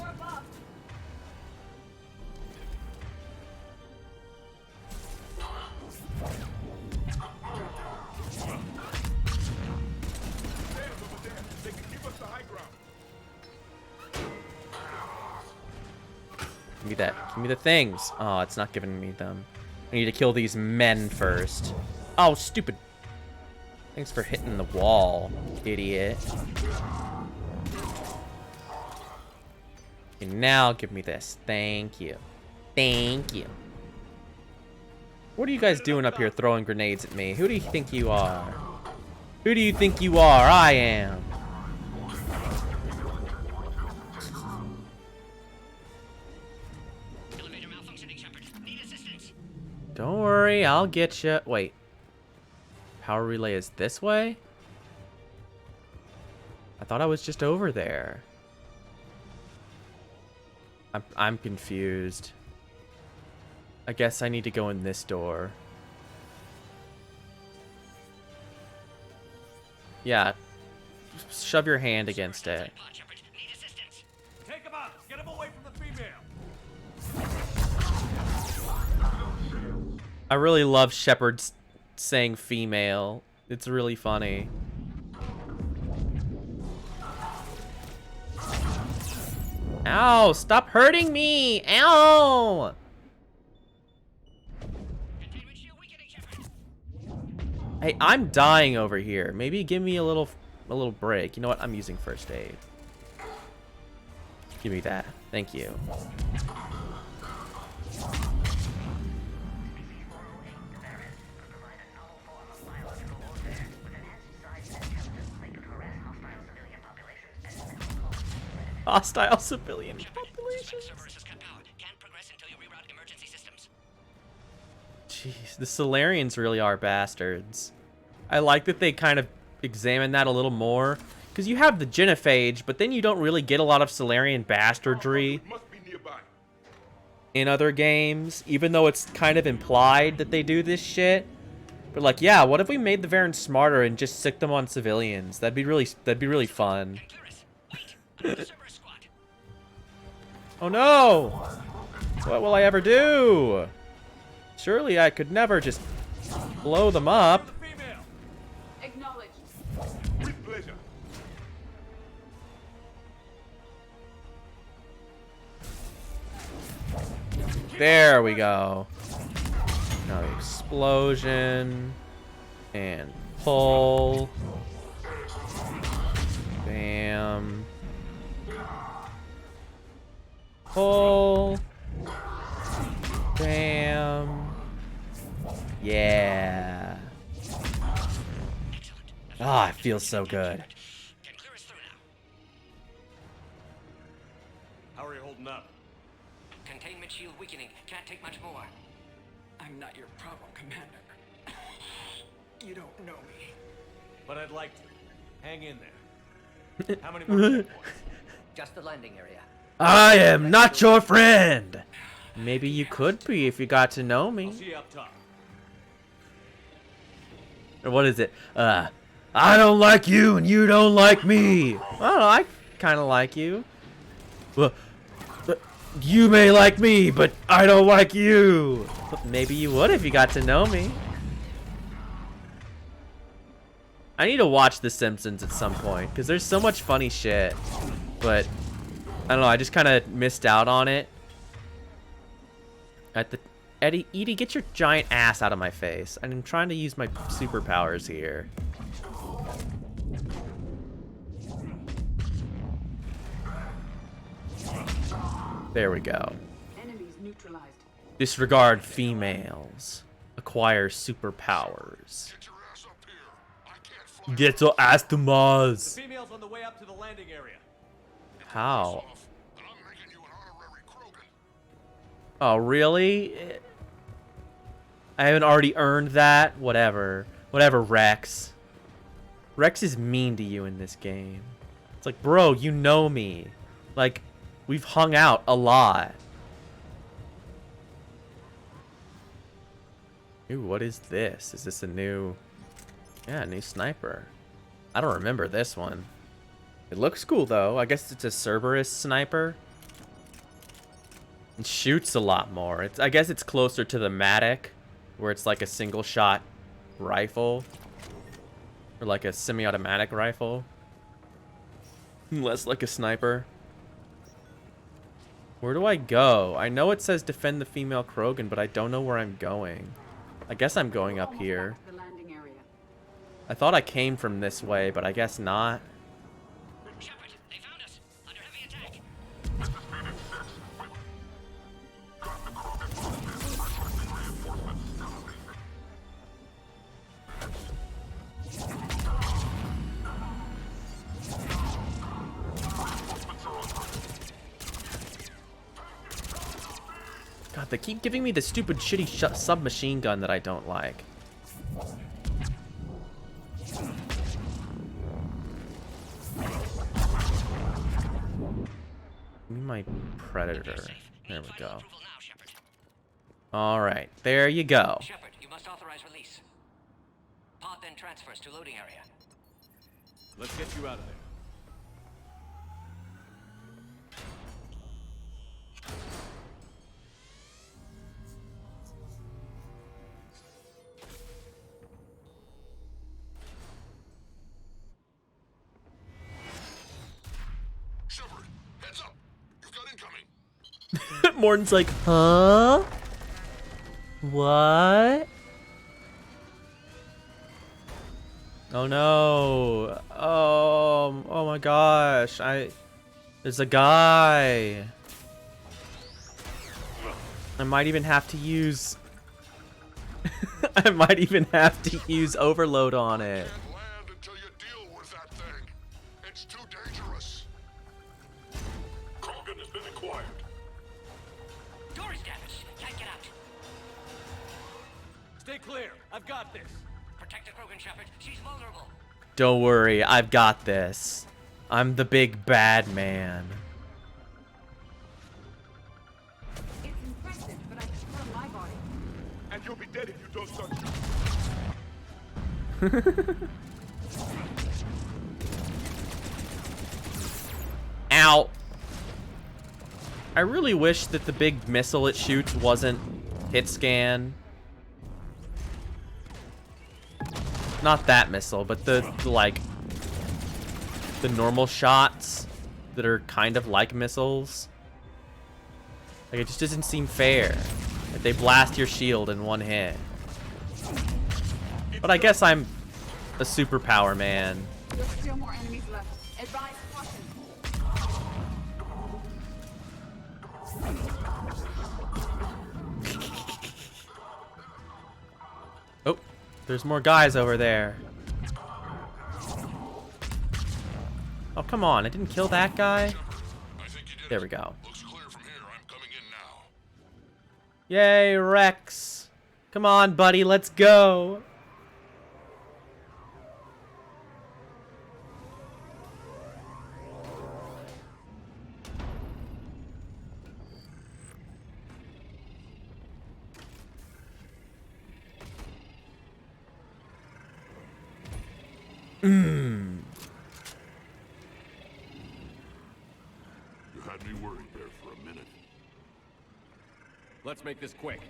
Give me that. Give me the things. Oh, it's not giving me them. I need to kill these men first. Oh, stupid. Thanks for hitting the wall, idiot. Okay, now give me this. Thank you. Thank you. What are you guys doing up here throwing grenades at me? Who do you think you are? Who do you think you are? I am. Don't worry, I'll get you. Wait. Power relay is this way? I thought I was just over there. I'm confused. I guess I need to go in this door. Yeah. Shove your hand against it. Take him out! Get him away from the female! I really love Shepherd saying female. It's really funny. Ow! Stop hurting me! Ow! Hey, I'm dying over here. Maybe give me a little break. You know what? I'm using first aid. Give me that. Thank you. Hostile civilian Population. Cerberus has cut power. Can't progress until you reroute emergency systems. Jeez, the Solarians really are bastards. I like that they kind of examine that a little more. Because you have the genophage, but then you don't really get a lot of Solarian bastardry in other games. Even though it's kind of implied that they do this shit. But like, yeah, what if we made the Varens smarter and just sick them on civilians? That'd be really fun. Oh no! What will I ever do? Surely I could never just blow them up. Acknowledged. With pleasure. There we go. Now the explosion. And pull. Bam. Pull. Bam. Yeah. Ah, it feels so good. How are you holding up? Containment shield weakening. Can't take much more. I'm not your problem, Commander. You don't know me. But I'd like to. Hang in there. How many more hit points? Just the landing area. I am not your friend. Maybe you could be if you got to know me. I'll see you up top. Or what is it? I don't like you and you don't like me. I don't know, I kind of like you. Well, you may like me, but I don't like you. But maybe you would if you got to know me. I need to watch The Simpsons at some point because there's so much funny shit. But I don't know, I just kind of missed out on it. Edie, get your giant ass out of my face. I'm trying to use my superpowers here. There we go. Enemies neutralized. Disregard females. Acquire superpowers. Get your ass to Mars. The female's on the way up to the landing area. How? Oh, really? I haven't already earned that? Whatever. Whatever, Rex. Rex is mean to you in this game. It's like, bro, you know me. Like, we've hung out a lot. Ooh, what is this? Is this a new... Yeah, a new sniper. I don't remember this one. It looks cool, though. I guess it's a Cerberus sniper. It shoots a lot more. I guess it's closer to the Matic, where it's like a single-shot rifle. Or like a semi-automatic rifle. Less like a sniper. Where do I go? I know it says defend the female Krogan, but I don't know where I'm going. I guess I'm going up here. I thought I came from this way, but I guess not. Shephard, they found us. Under heavy attack. God, they keep giving me the stupid shitty submachine gun that I don't like. Give me my Predator. There we go. Alright, there you go. Shephard, you must authorize release. Pod then transfers to loading area. Let's get you out of there. Shephard, heads up. You've got incoming. Morton's like, huh? What? Oh no. Oh my gosh. There's a guy. I might even have to use I might even have to use overload on it. Land until you deal with that thing. It's too dangerous. quiet. Door is damaged. Can't get out. Stay clear. I've got this. Protect the Krogan, Shepherd. She's vulnerable. Don't worry, I've got this. I'm the big bad man. It's impressive, but I prefer my body. And you'll be dead if you don't start shooting. Ow. I really wish that the big missile it shoots wasn't hit scan. Not that missile, but the like the normal shots that are kind of like missiles. Like, it just doesn't seem fair that they blast your shield in one hit. But I guess I'm a superpower man. There's still more enemies left. Advise caution. Oh, there's more guys over there. Oh, come on. I didn't kill that guy. There we go. Yay, Rex. Come on, buddy. Let's go. You had me worried there for a minute. Let's make this quick.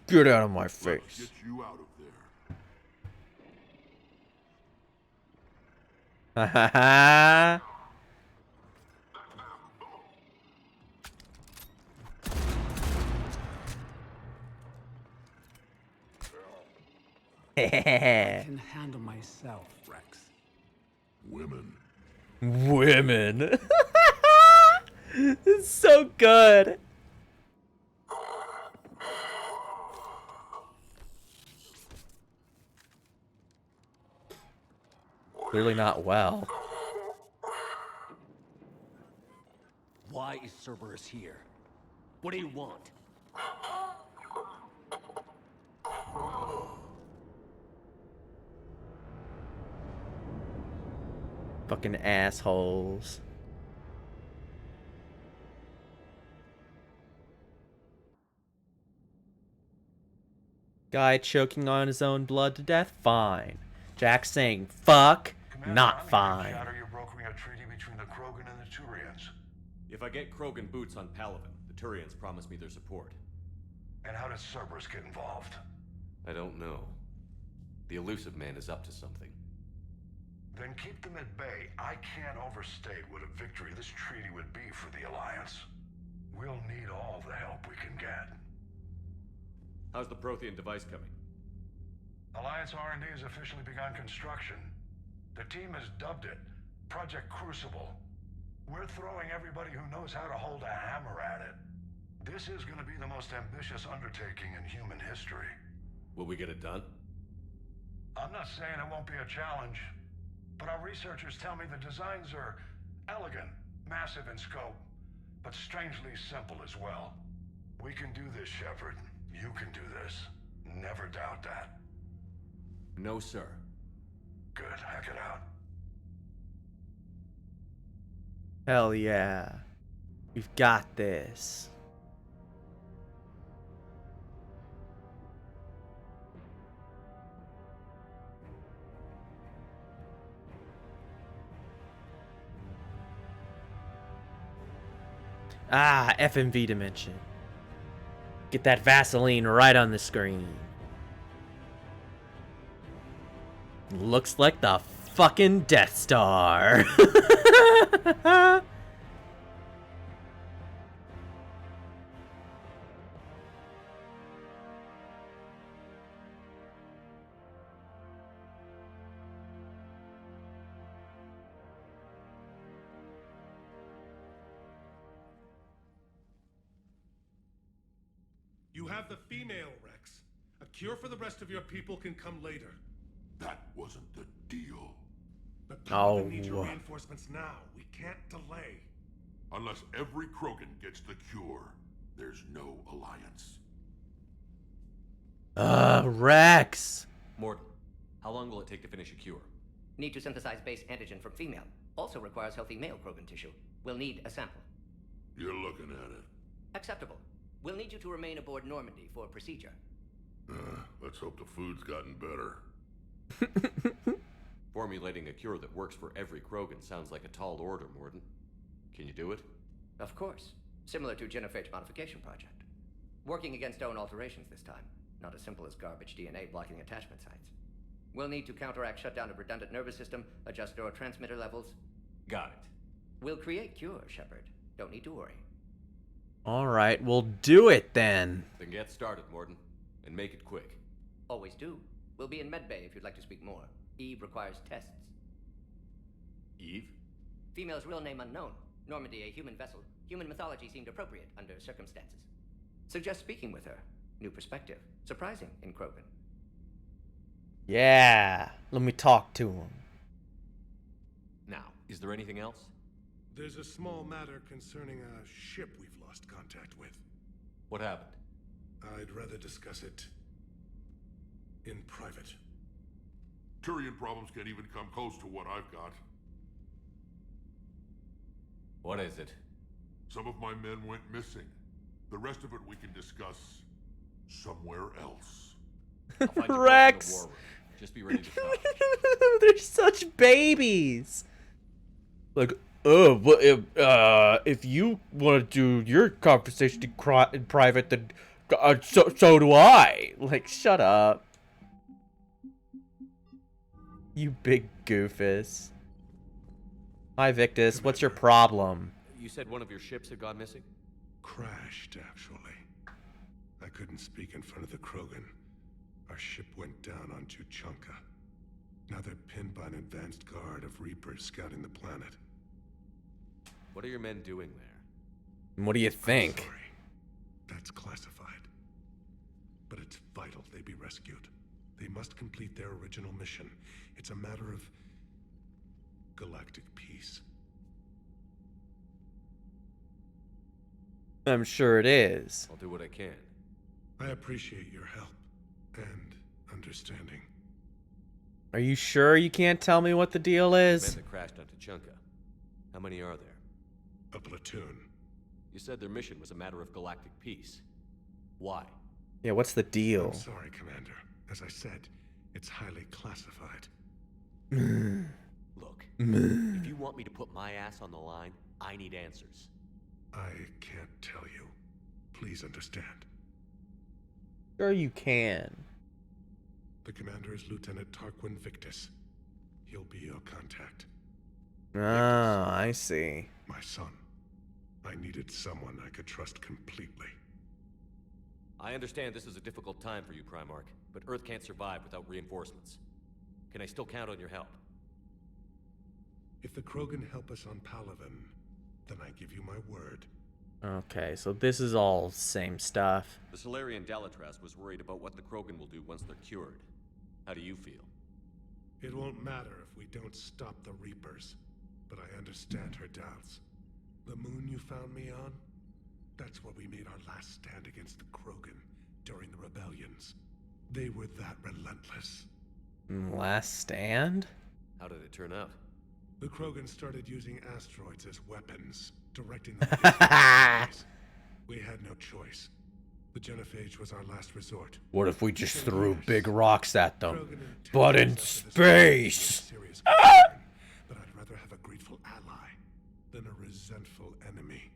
Get out of my face. Let's get you out of there. Ha ha ha. I can handle myself, Rex. Women. Women. It's so good. Clearly not well. Why is Cerberus here? What do you want? Fucking assholes. Guy choking on his own blood to death? Fine. Jack saying fuck? Not fine. You're brokering a treaty between the Krogan and the Turians. If I get Krogan boots on Palaven, the Turians promise me their support. And how does Cerberus get involved? I don't know. The elusive man is up to something. Then keep them at bay. I can't overstate what a victory this treaty would be for the Alliance. We'll need all the help we can get. How's the Prothean device coming? Alliance R&D has officially begun construction. The team has dubbed it Project Crucible. We're throwing everybody who knows how to hold a hammer at it. This is going to be the most ambitious undertaking in human history. Will we get it done? I'm not saying it won't be a challenge, but our researchers tell me the designs are elegant, massive in scope, but strangely simple as well. We can do this, Shepherd. You can do this. Never doubt that. No, sir. Good, hack it out. Hell yeah. We've got this. Ah, FMV dimension. Get that Vaseline right on the screen. Looks like the fucking Death Star. You have the female, Rex. A cure for the rest of your people can come later. That wasn't the deal. The I need your reinforcements now. We can't delay. Unless every Krogan gets the cure, there's no alliance. Rex! Morton, how long will it take to finish a cure? Need to synthesize base antigen from female. Also requires healthy male Krogan tissue. We'll need a sample. You're looking at it. Acceptable. We'll need you to remain aboard Normandy for procedure. Let's hope the food's gotten better. Formulating a cure that works for every Krogan sounds like a tall order, Morton. Can you do it? Of course. Similar to genophage modification project. Working against own alterations this time. Not as simple as garbage DNA blocking attachment sites. We'll need to counteract shutdown of redundant nervous system, adjust neurotransmitter levels. Got it. We'll create cure, Shephard. Don't need to worry. Alright, we'll do it then. Then get started, Morton. And make it quick. Always do. We'll be in medbay if you'd like to speak more. Eve requires tests. Eve? Female's real name unknown. Normandy a human vessel. Human mythology seemed appropriate under circumstances. Suggest speaking with her. New perspective. Surprising in Krogan. Yeah, let me talk to him. Now, is there anything else? There's a small matter concerning a ship we've lost contact with. What happened? I'd rather discuss it in private. Turian problems can't even come close to what I've got. What is it? Some of my men went missing. The rest of it we can discuss somewhere else. I'll find you Rex! in the war room. Just be ready to talk. They're such babies. Like, if you want to do your conversation in private, then so do I. Like, shut up. You big goofus. Hi, Victus. What's your problem? You said one of your ships had gone missing? Crashed, actually. I couldn't speak in front of the Krogan. Our ship went down on Tuchanka. Now they're pinned by an advanced guard of Reapers scouting the planet. What are your men doing there? What do you think? Sorry. That's classified. But it's vital they be rescued. They must complete their original mission. It's a matter of galactic peace. I'm sure it is. I'll do what I can. I appreciate your help and understanding. Are you sure you can't tell me what the deal is? Men that crashed on Tuchanka. How many are there? A platoon. You said their mission was a matter of galactic peace. Why? Yeah, what's the deal? I'm sorry, Commander. As I said, it's highly classified. Look, if you want me to put my ass on the line, I need answers. I can't tell you. Please understand. Sure you can. The commander is Lieutenant Tarquin Victus. He'll be your contact. Ah, I see. My son. I needed someone I could trust completely. I understand this is a difficult time for you, Primarch, but Earth can't survive without reinforcements. Can I still count on your help? If the Krogan help us on Palaven, then I give you my word. Okay, so this is all same stuff. The Solarian Dalatras was worried about what the Krogan will do once they're cured. How do you feel? It won't matter if we don't stop the Reapers, but I understand her doubts. The moon you found me on? That's where we made our last stand against the Krogan during the rebellions. They were that relentless. Last stand? How did it turn out? The Krogan started using asteroids as weapons, directing them against the enemies. We had no choice. The genophage was our last resort. What if we just threw big rocks at them? But in space! But I'd rather have a grateful ally than a resentful enemy.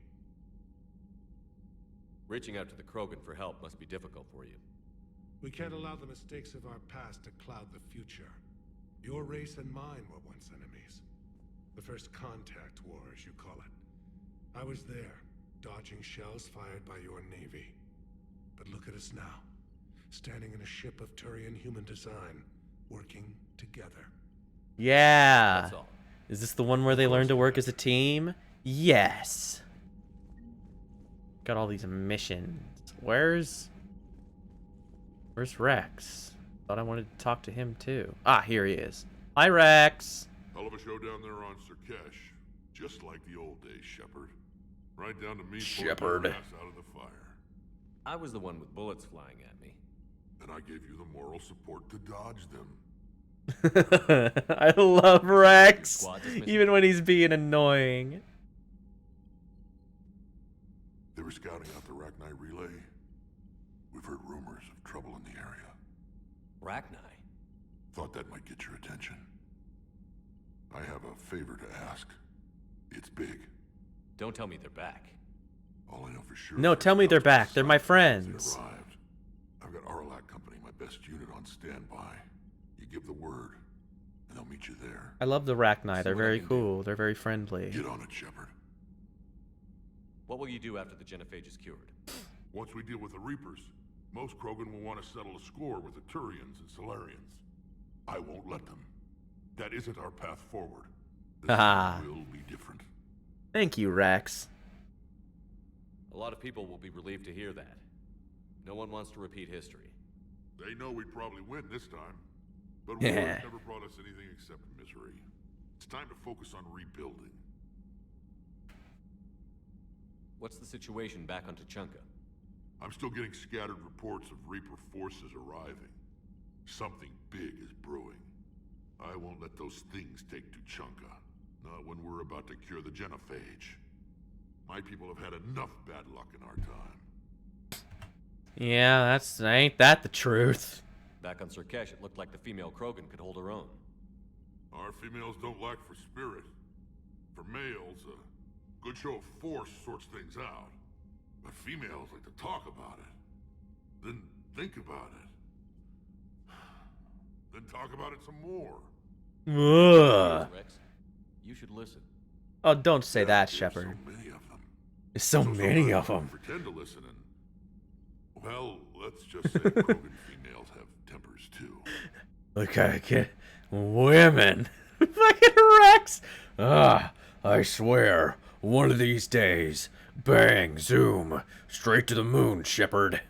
Reaching out to the Krogan for help must be difficult for you. We can't allow the mistakes of our past to cloud the future. Your race and mine were once enemies. The first contact war, as you call it. I was there, dodging shells fired by your navy. But look at us now, standing in a ship of Turian human design, working together. Yeah. That's all. Is this the one where they learn to work as a team? Yes. Got all these missions. Where's Rex? Thought I wanted to talk to him too. Ah, here he is. Hi, Rex. Hell of a show down there on Sirkesh. Just like the old days, Shepherd. Right down to me pulling Shepherd. your ass out of the fire. I was the one with bullets flying at me. And I gave you the moral support to dodge them. I love Rex, Squad dismissed. even when he's being annoying. They were scouting out the Rachni relay. We've heard rumors of trouble in the area. Rachni? Thought that might get your attention. I have a favor to ask. It's big. Don't tell me they're back. All I know for sure. No, tell me they're back. They're my friends. They arrived. I've got Arlac Company, my best unit, on standby. You give the word, and they'll meet you there. I love the Rachni. They're very cool. They're very friendly. Get on it, Shepherd. What will you do after the genophage is cured? Once we deal with the Reapers, most Krogan will want to settle a score with the Turians and Solarians. I won't let them. That isn't our path forward. This Haha. will be different. Thank you, Rex. A lot of people will be relieved to hear that. No one wants to repeat history. They know we'd probably win this time. But war has never brought us anything except misery. It's time to focus on rebuilding. What's the situation back on Tuchanka? I'm still getting scattered reports of Reaper forces arriving. Something big is brewing. I won't let those things take Tuchanka. Not when we're about to cure the genophage. My people have had enough bad luck in our time. Yeah, ain't that the truth? Back on Sirkesh, it looked like the female Krogan could hold her own. Our females don't lack for spirit. For males, a good show of force sorts things out. But females like to talk about it. Then think about it. Then talk about it some more. Ugh. Rex, you should listen. Oh, don't say that, Shepherd. So many of them. There's so many of them. Pretend to listen and... Well, let's just say Krogan females have tempers too. Okay, women. Fucking Rex. I swear, one of these days, bang, zoom, straight to the moon, Shepherd.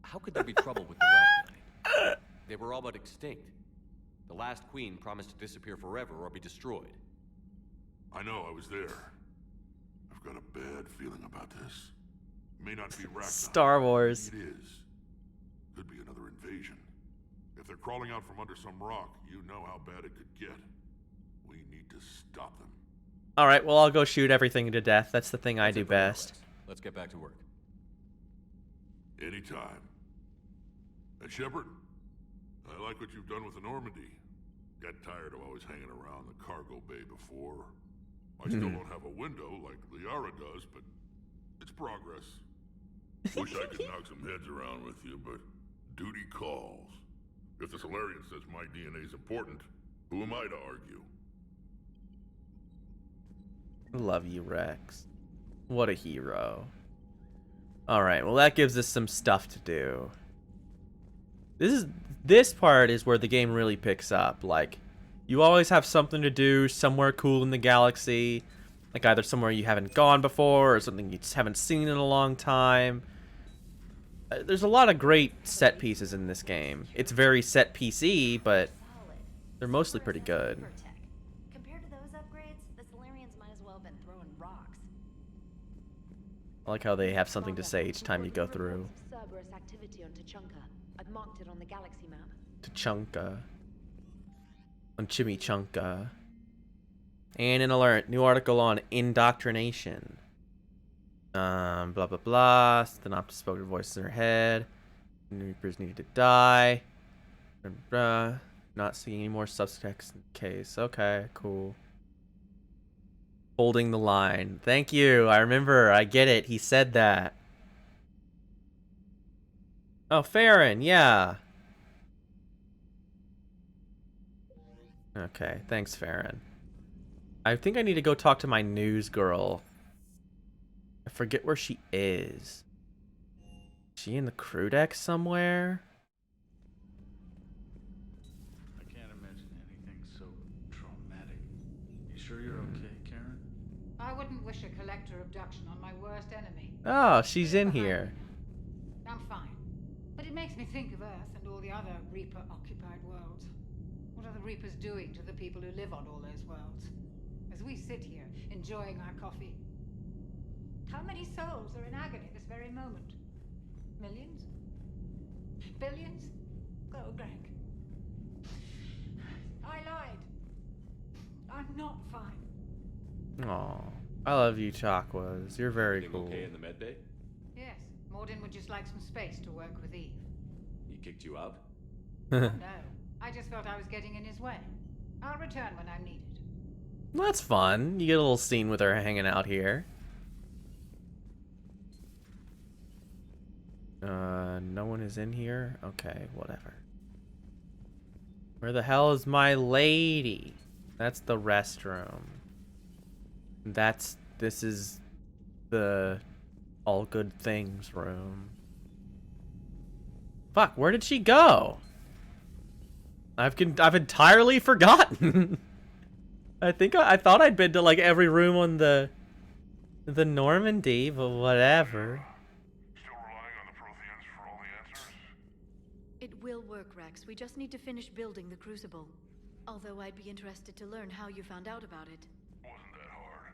How could there be trouble with the Rachni? They were all but extinct. The last queen promised to disappear forever or be destroyed. I know, I was there. I've got a bad feeling about this. It may not be Rachni. Star Wars. It is. Could be another invasion. If they're crawling out from under some rock, you know how bad it could get. We need to stop them. Alright, well, I'll go shoot everything to death. That's the thing I do best. Let's get back to work. Anytime. And Shepherd, I like what you've done with the Normandy. Got tired of always hanging around the cargo bay before. I still don't have a window like Liara does, but it's progress. Wish I could knock some heads around with you, but duty calls. If the Solarian says my DNA's important, who am I to argue? Love you, Rex. What a hero. Alright, well that gives us some stuff to do. This part is where the game really picks up. Like, you always have something to do somewhere cool in the galaxy. Like either somewhere you haven't gone before or something you just haven't seen in a long time. There's a lot of great set pieces in this game. It's very set piece-y, but they're mostly pretty good. Compared to those upgrades, the Solarians might as well have been throwing rocks. I like how they have something to say each time you go through. Cerberus activity on Tuchanka. I've marked it on the galaxy map. Tuchanka. On Chimichunka. And an alert. New article on indoctrination. Blah blah blah. The not spoken voice in her head. Reapers needed to die. Not seeing any more subtext in case. Okay, cool. Holding the line. Thank you. I remember. I get it. He said that. Oh, Farron. Yeah. Okay. Thanks, Farron. I think I need to go talk to my news girl. I forget where she is. Is she in the crew deck somewhere? I can't imagine anything so traumatic. You sure you're okay, Karen? I wouldn't wish a collector abduction on my worst enemy. Oh, she's in here. I'm fine. But it makes me think of Earth and all the other Reaper-occupied worlds. What What are the Reapers doing to the people who live on all those worlds? As we sit here, enjoying our coffee. How many souls are in agony this very moment? Millions? Billions? Oh, Greg. I lied. I'm not fine. Aw, I love you, Chakwas. You're very Everything cool. okay in the medbay? Yes, Morden would just like some space to work with Eve. He kicked you out? No, I just felt I was getting in his way. I'll return when I'm needed. That's fun. You get a little scene with her hanging out here. No one is in here? Okay, whatever. Where the hell is my lady? That's the restroom. This is the all good things room. Fuck, where did she go? I've entirely forgotten. I thought I'd been to like every room on the Normandy, but whatever. It will work, Rex. We just need to finish building the Crucible. Although I'd be interested to learn how you found out about it. Wasn't that hard.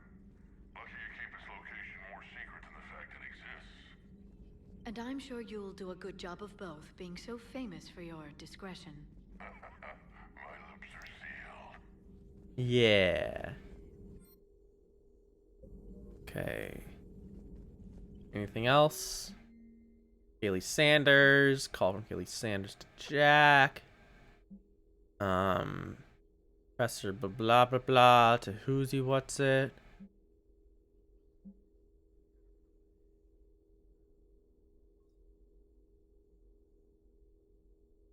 Lucky you keep its location more secret than the fact it exists. And I'm sure you'll do a good job of both, being so famous for your discretion. My lips are sealed. Yeah. Okay. Anything else? Kaylee Sanders. Call from Kaylee Sanders to Jack. Professor blah blah blah blah to who's he what's it.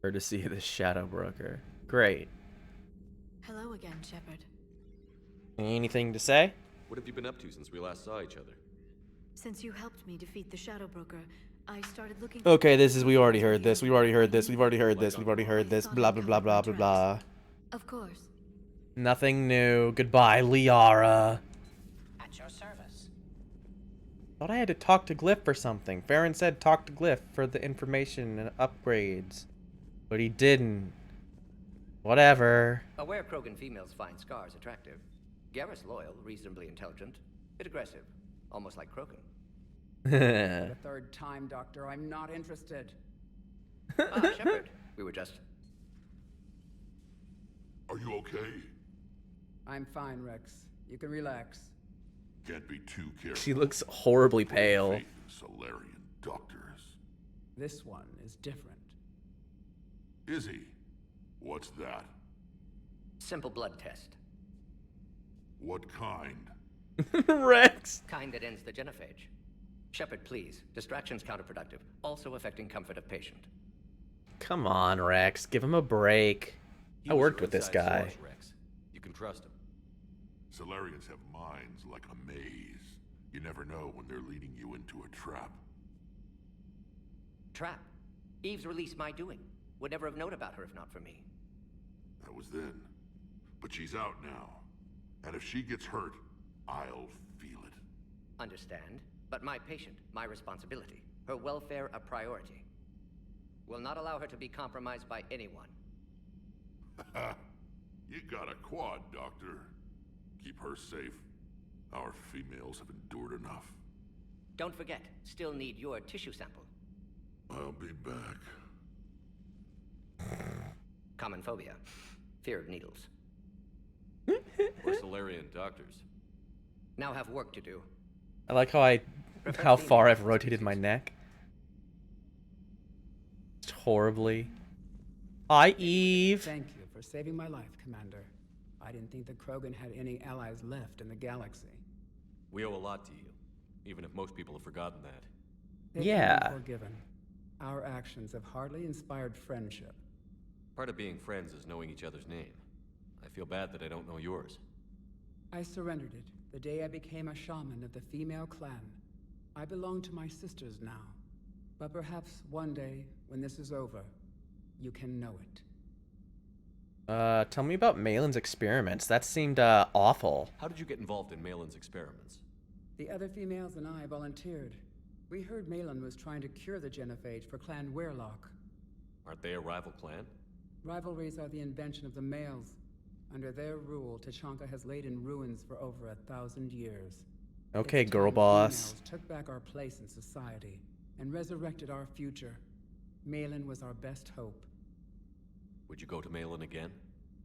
Courtesy of the Shadow Broker. Great. Hello again, Shephard. Anything to say? What have you been up to since we last saw each other? Since you helped me defeat the Shadow Broker, I started looking. Okay, we already heard this. We've already heard this. We've already heard this. We've already heard this. Blah blah blah blah blah blah. Of course. Nothing new. Goodbye, Liara. At your service. Thought I had to talk to Glyph for something. Farron said talk to Glyph for the information and upgrades. But he didn't. Whatever. Aware Krogan females find scars attractive. Garrus loyal, reasonably intelligent, bit aggressive, almost like Krogan. The third time, Doctor, I'm not interested. Shephard, we were just... Are you okay? I'm fine, Rex. You can relax. Can't be too careful. She looks horribly pale. Faith in Solarian doctors. This one is different. Is he? What's that? Simple blood test. What kind? Rex. Kind that ends the genophage. Shepherd, please. Distraction's counterproductive, also affecting comfort of patient. Come on, Rex. Give him a break. I worked with this guy. Source, Rex. You can trust him. Solarians have minds like a maze. You never know when they're leading you into a trap. Trap? Eve's release my doing. Would never have known about her if not for me. That was then. But she's out now. And if she gets hurt, I'll feel it. Understand? But my patient, my responsibility. Her welfare a priority. Will not allow her to be compromised by anyone. You got a quad, Doctor. Keep her safe. Our females have endured enough. Don't forget, still need your tissue sample. I'll be back. Common phobia. Fear of needles. Or Solarian doctors. Now have work to do. I like how far I've rotated my neck. Just horribly. Hi, Eve. Thank you for saving my life, Commander. I didn't think the Krogan had any allies left in the galaxy. We owe a lot to you, even if most people have forgotten that. They Yeah. can be forgiven. Our actions have hardly inspired friendship. Part of being friends is knowing each other's name. I feel bad that I don't know yours. I surrendered it the day I became a shaman of the female clan. I belong to my sisters now. But perhaps one day, when this is over, you can know it. Tell me about Malin's experiments. That seemed, awful. How did you get involved in Malin's experiments? The other females and I volunteered. We heard Malin was trying to cure the genophage for Clan Weirlock. Aren't they a rival clan? Rivalries are the invention of the males. Under their rule, Tachanka has laid in ruins for over 1,000 years. Okay, It's girl time boss. females took back our place in society and resurrected our future. Malin was our best hope. Would you go to Malin again?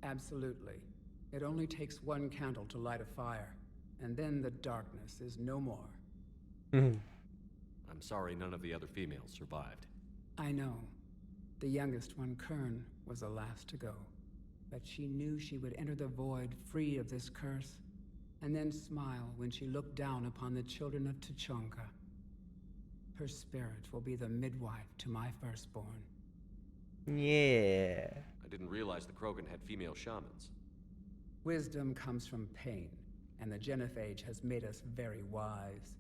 Absolutely. It only takes one candle to light a fire, and then the darkness is no more. I'm sorry none of the other females survived. I know. The youngest one, Kern, was the last to go. But she knew she would enter the void free of this curse, and then smile when she looked down upon the children of Tachanka. Her spirit will be the midwife to my firstborn. Yeah. I didn't realize the Krogan had female shamans. Wisdom comes from pain, and the Genophage has made us very wise.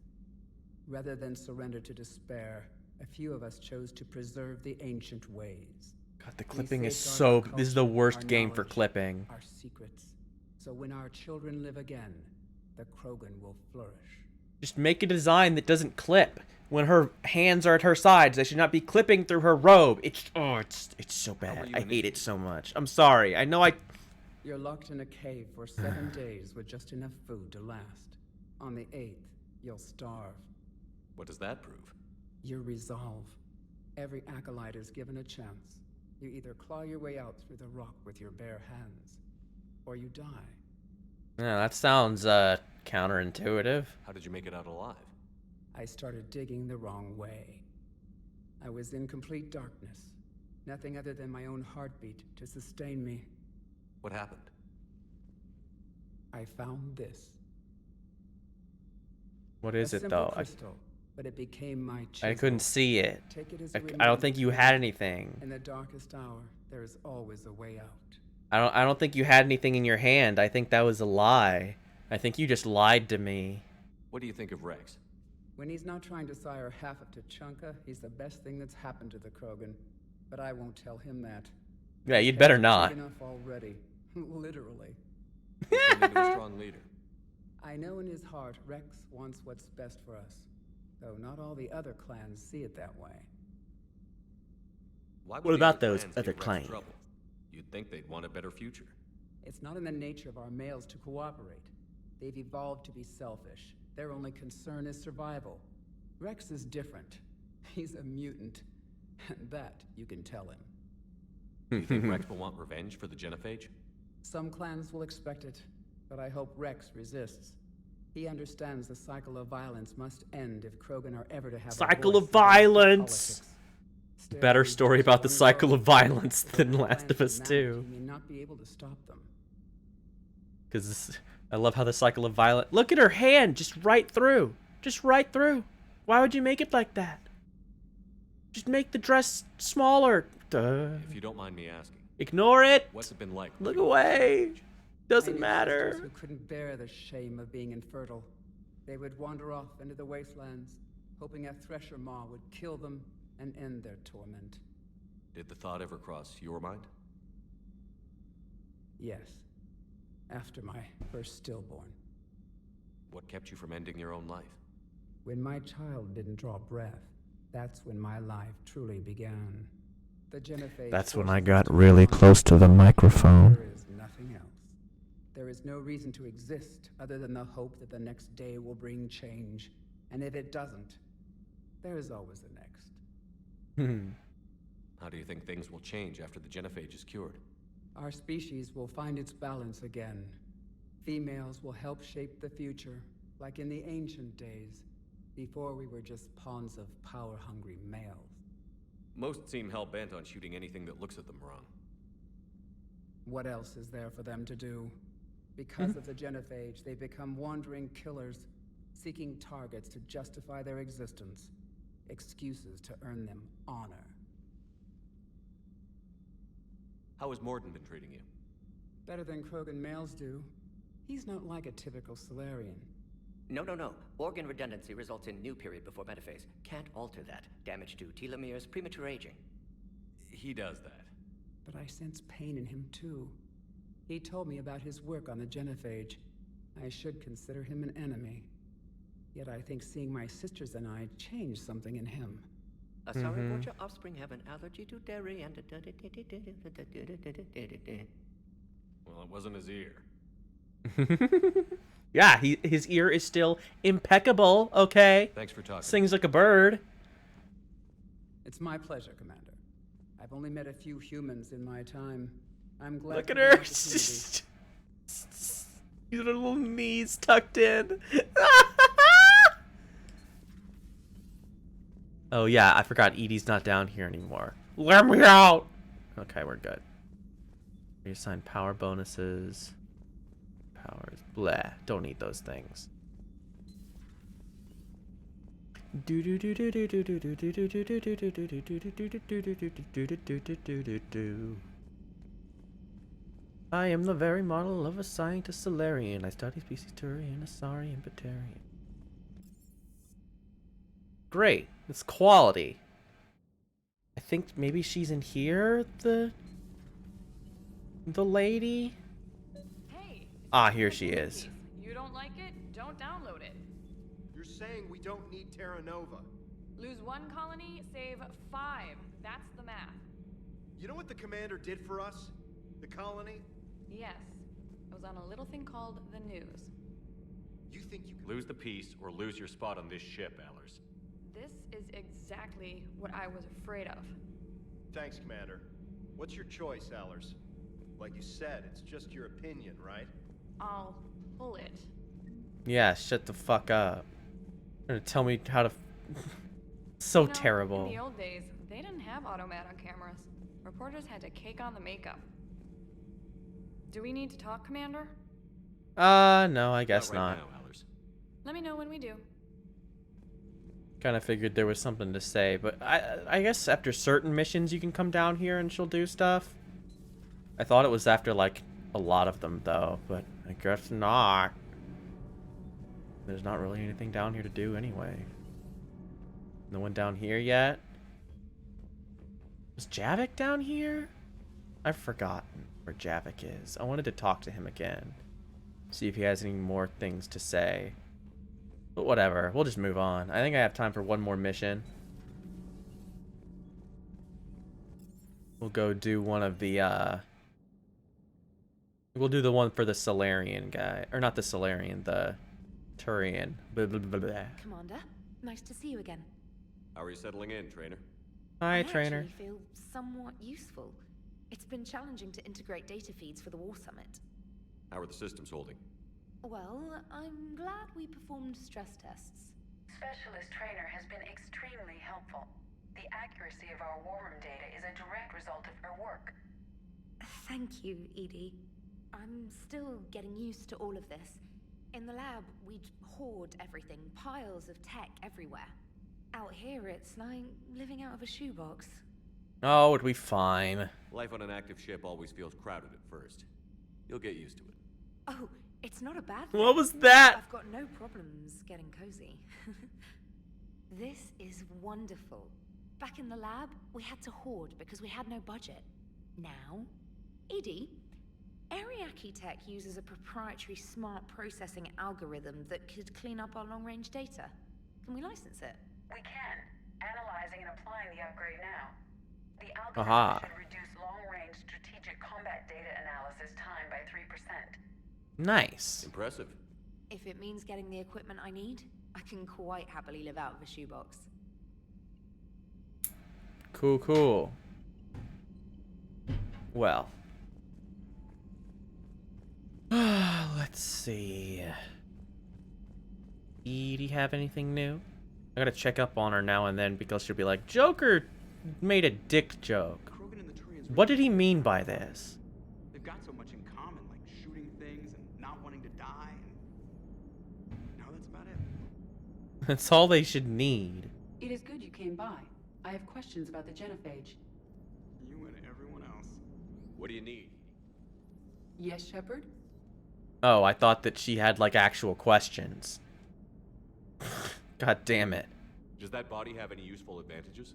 Rather than surrender to despair, a few of us chose to preserve the ancient ways. God, the clipping is so... This is the worst game for clipping. Our secrets. So when our children live again, the Krogan will flourish. Just make a design that doesn't clip. When her hands are at her sides, they should not be clipping through her robe. It's so bad. I hate it so much. I'm sorry. I know You're locked in a cave for 7 days with just enough food to last. On the 8th, you'll starve. What does that prove? Your resolve. Every acolyte is given a chance. You either claw your way out through the rock with your bare hands, or you die. Yeah, that sounds counterintuitive. How did you make it out alive? I started digging the wrong way. I was in complete darkness. Nothing other than my own heartbeat to sustain me. What happened? I found this. What is A it simple though? crystal, but it became my I chisel. couldn't see it. Take it as a I don't think you had reminder. anything. In the darkest hour, there is always a way out. I don't think you had anything in your hand. I think that was a lie. I think you just lied to me. What do you think of Rex? When he's not trying to sire half of Tachanka, he's the best thing that's happened to the Krogan. But I won't tell him that. Yeah, you'd better not. Big enough already. Literally. He's turned into a strong leader. I know in his heart Rex wants what's best for us. Though not all the other clans see it that way. Why would What the about other those clans other give Rex clans? trouble? You'd think they'd want a better future. It's not in the nature of our males to cooperate. They've evolved to be selfish. Their only concern is survival. Rex is different. He's a mutant. And that you can tell him. Do you think Rex will want revenge for the Genophage? Some clans will expect it, but I hope Rex resists. He understands the cycle of violence must end if Krogan are ever to have Cycle of violence! Better story about the cycle of violence than Last of Us 2. He may not be able to stop them. Because I love how the cycle of violence... Look at her hand! Just right through. Just right through. Why would you make it like that? Just make the dress smaller. Duh. If you don't mind me asking. Ignore it! What's it been like? Look away! Doesn't I knew matter. sisters who couldn't bear the shame of being infertile. They would wander off into the wastelands, hoping a thresher maw would kill them and end their torment. Did the thought ever cross your mind? Yes. After my first stillborn. What kept you from ending your own life? When my child didn't draw breath, that's when my life truly began. The Genophage That's when forces I us got to really move on. close to the microphone. There is nothing else. There is no reason to exist other than the hope that the next day will bring change. And if it doesn't, there is always the next. How do you think things will change after the Genophage is cured? Our species will find its balance again. Females will help shape the future, like in the ancient days, before we were just pawns of power-hungry males. Most seem hell-bent on shooting anything that looks at them wrong. What else is there for them to do? Because of the Genophage, they become wandering killers, seeking targets to justify their existence, excuses to earn them honor. How has Morden been treating you? Better than Krogan males do. He's not like a typical Solarian. No. Organ redundancy results in new period before metaphase. Can't alter that. Damage to telomeres, premature aging. He does that. But I sense pain in him too. He told me about his work on the Genophage. I should consider him an enemy. Yet I think seeing my sisters and I changed something in him. Sorry, won't your offspring have an allergy to dairy and... Well, it wasn't his ear. Yeah, his ear is still impeccable, okay? Thanks for talking. Sings like a bird. It's my pleasure, Commander. I've only met a few humans in my time. I'm glad. Look for at the her. opportunity. Your little knees tucked in. Oh yeah, I forgot Edie's not down here anymore. Let me out! Okay, we're good. Reassign power bonuses. Powers. Blah. Don't need those things. I am the very model of a scientist Solarian. I study species Turian, Asari, and Batarian. Great. It's quality. I think maybe she's in here, the lady? Hey. Ah, here she is. You don't like it? Don't download it. You're saying we don't need Terra Nova. Lose 1 colony, save 5. That's the math. You know what the commander did for us? The colony? Yes. I was on a little thing called the news. You think you can lose the peace or lose your spot on this ship, Allers? This is exactly what I was afraid of. Thanks, Commander. What's your choice, Allers? Like you said, it's just your opinion, right? I'll pull it. Yeah, shut the fuck up. You're gonna tell me how to... So You know, terrible. In the old days, they didn't have automat on cameras. Reporters had to cake on the makeup. Do we need to talk, Commander? No, I guess Not right not. now, Allers. Let me know when we do. Kind of figured there was something to say, but I guess after certain missions you can come down here and she'll do stuff. I thought it was after, like, a lot of them, though, but I guess not. There's not really anything down here to do anyway. No one down here yet? Was Javik down here? I've forgotten where Javik is. I wanted to talk to him again. See if he has any more things to say. But whatever, we'll just move on. I think I have time for one more mission. We'll go do one of the, we'll do the one for the Solarian guy. Or not the Solarian, the Turian. Blah, blah, blah, blah. Commander, nice to see you again. How are you settling in, Trainer? Hi, I Trainer. actually feel somewhat useful. It's been challenging to integrate data feeds for the War Summit. How are the systems holding? Well, I'm glad we performed stress tests. Specialist Trainer has been extremely helpful. The accuracy of our war room data is a direct result of her work. Thank you, Edie. I'm still getting used to all of this. In the lab, we'd hoard everything, piles of tech everywhere. Out here, it's like living out of a shoebox. Oh, it'll be fine. Life on an active ship always feels crowded at first. You'll get used to it. Oh, it's not a bad thing. What was that? I've got no problems getting cozy. This is wonderful. Back in the lab, we had to hoard because we had no budget. Now, Edie, Ariake Tech uses a proprietary smart processing algorithm that could clean up our long-range data. Can we license it? We can. Analyzing and applying the upgrade now. The Aha. algorithm should reduce long-range strategic combat data analysis time by 3%. Nice. Impressive. If it means getting the equipment I need, I can quite happily live out of a shoebox. Cool, cool. Well. Let's see. Edie have anything new? I gotta check up on her now and then because she'll be like, Joker made a dick joke. What did he mean by this? They've got so much in common, like shooting things and not wanting to die. And no, that's about it. That's all they should need. It is good you came by. I have questions about the genophage. You and everyone else. What do you need? Yes, Shephard? Oh, I thought that she had like actual questions. God damn it. Does that body have any useful advantages?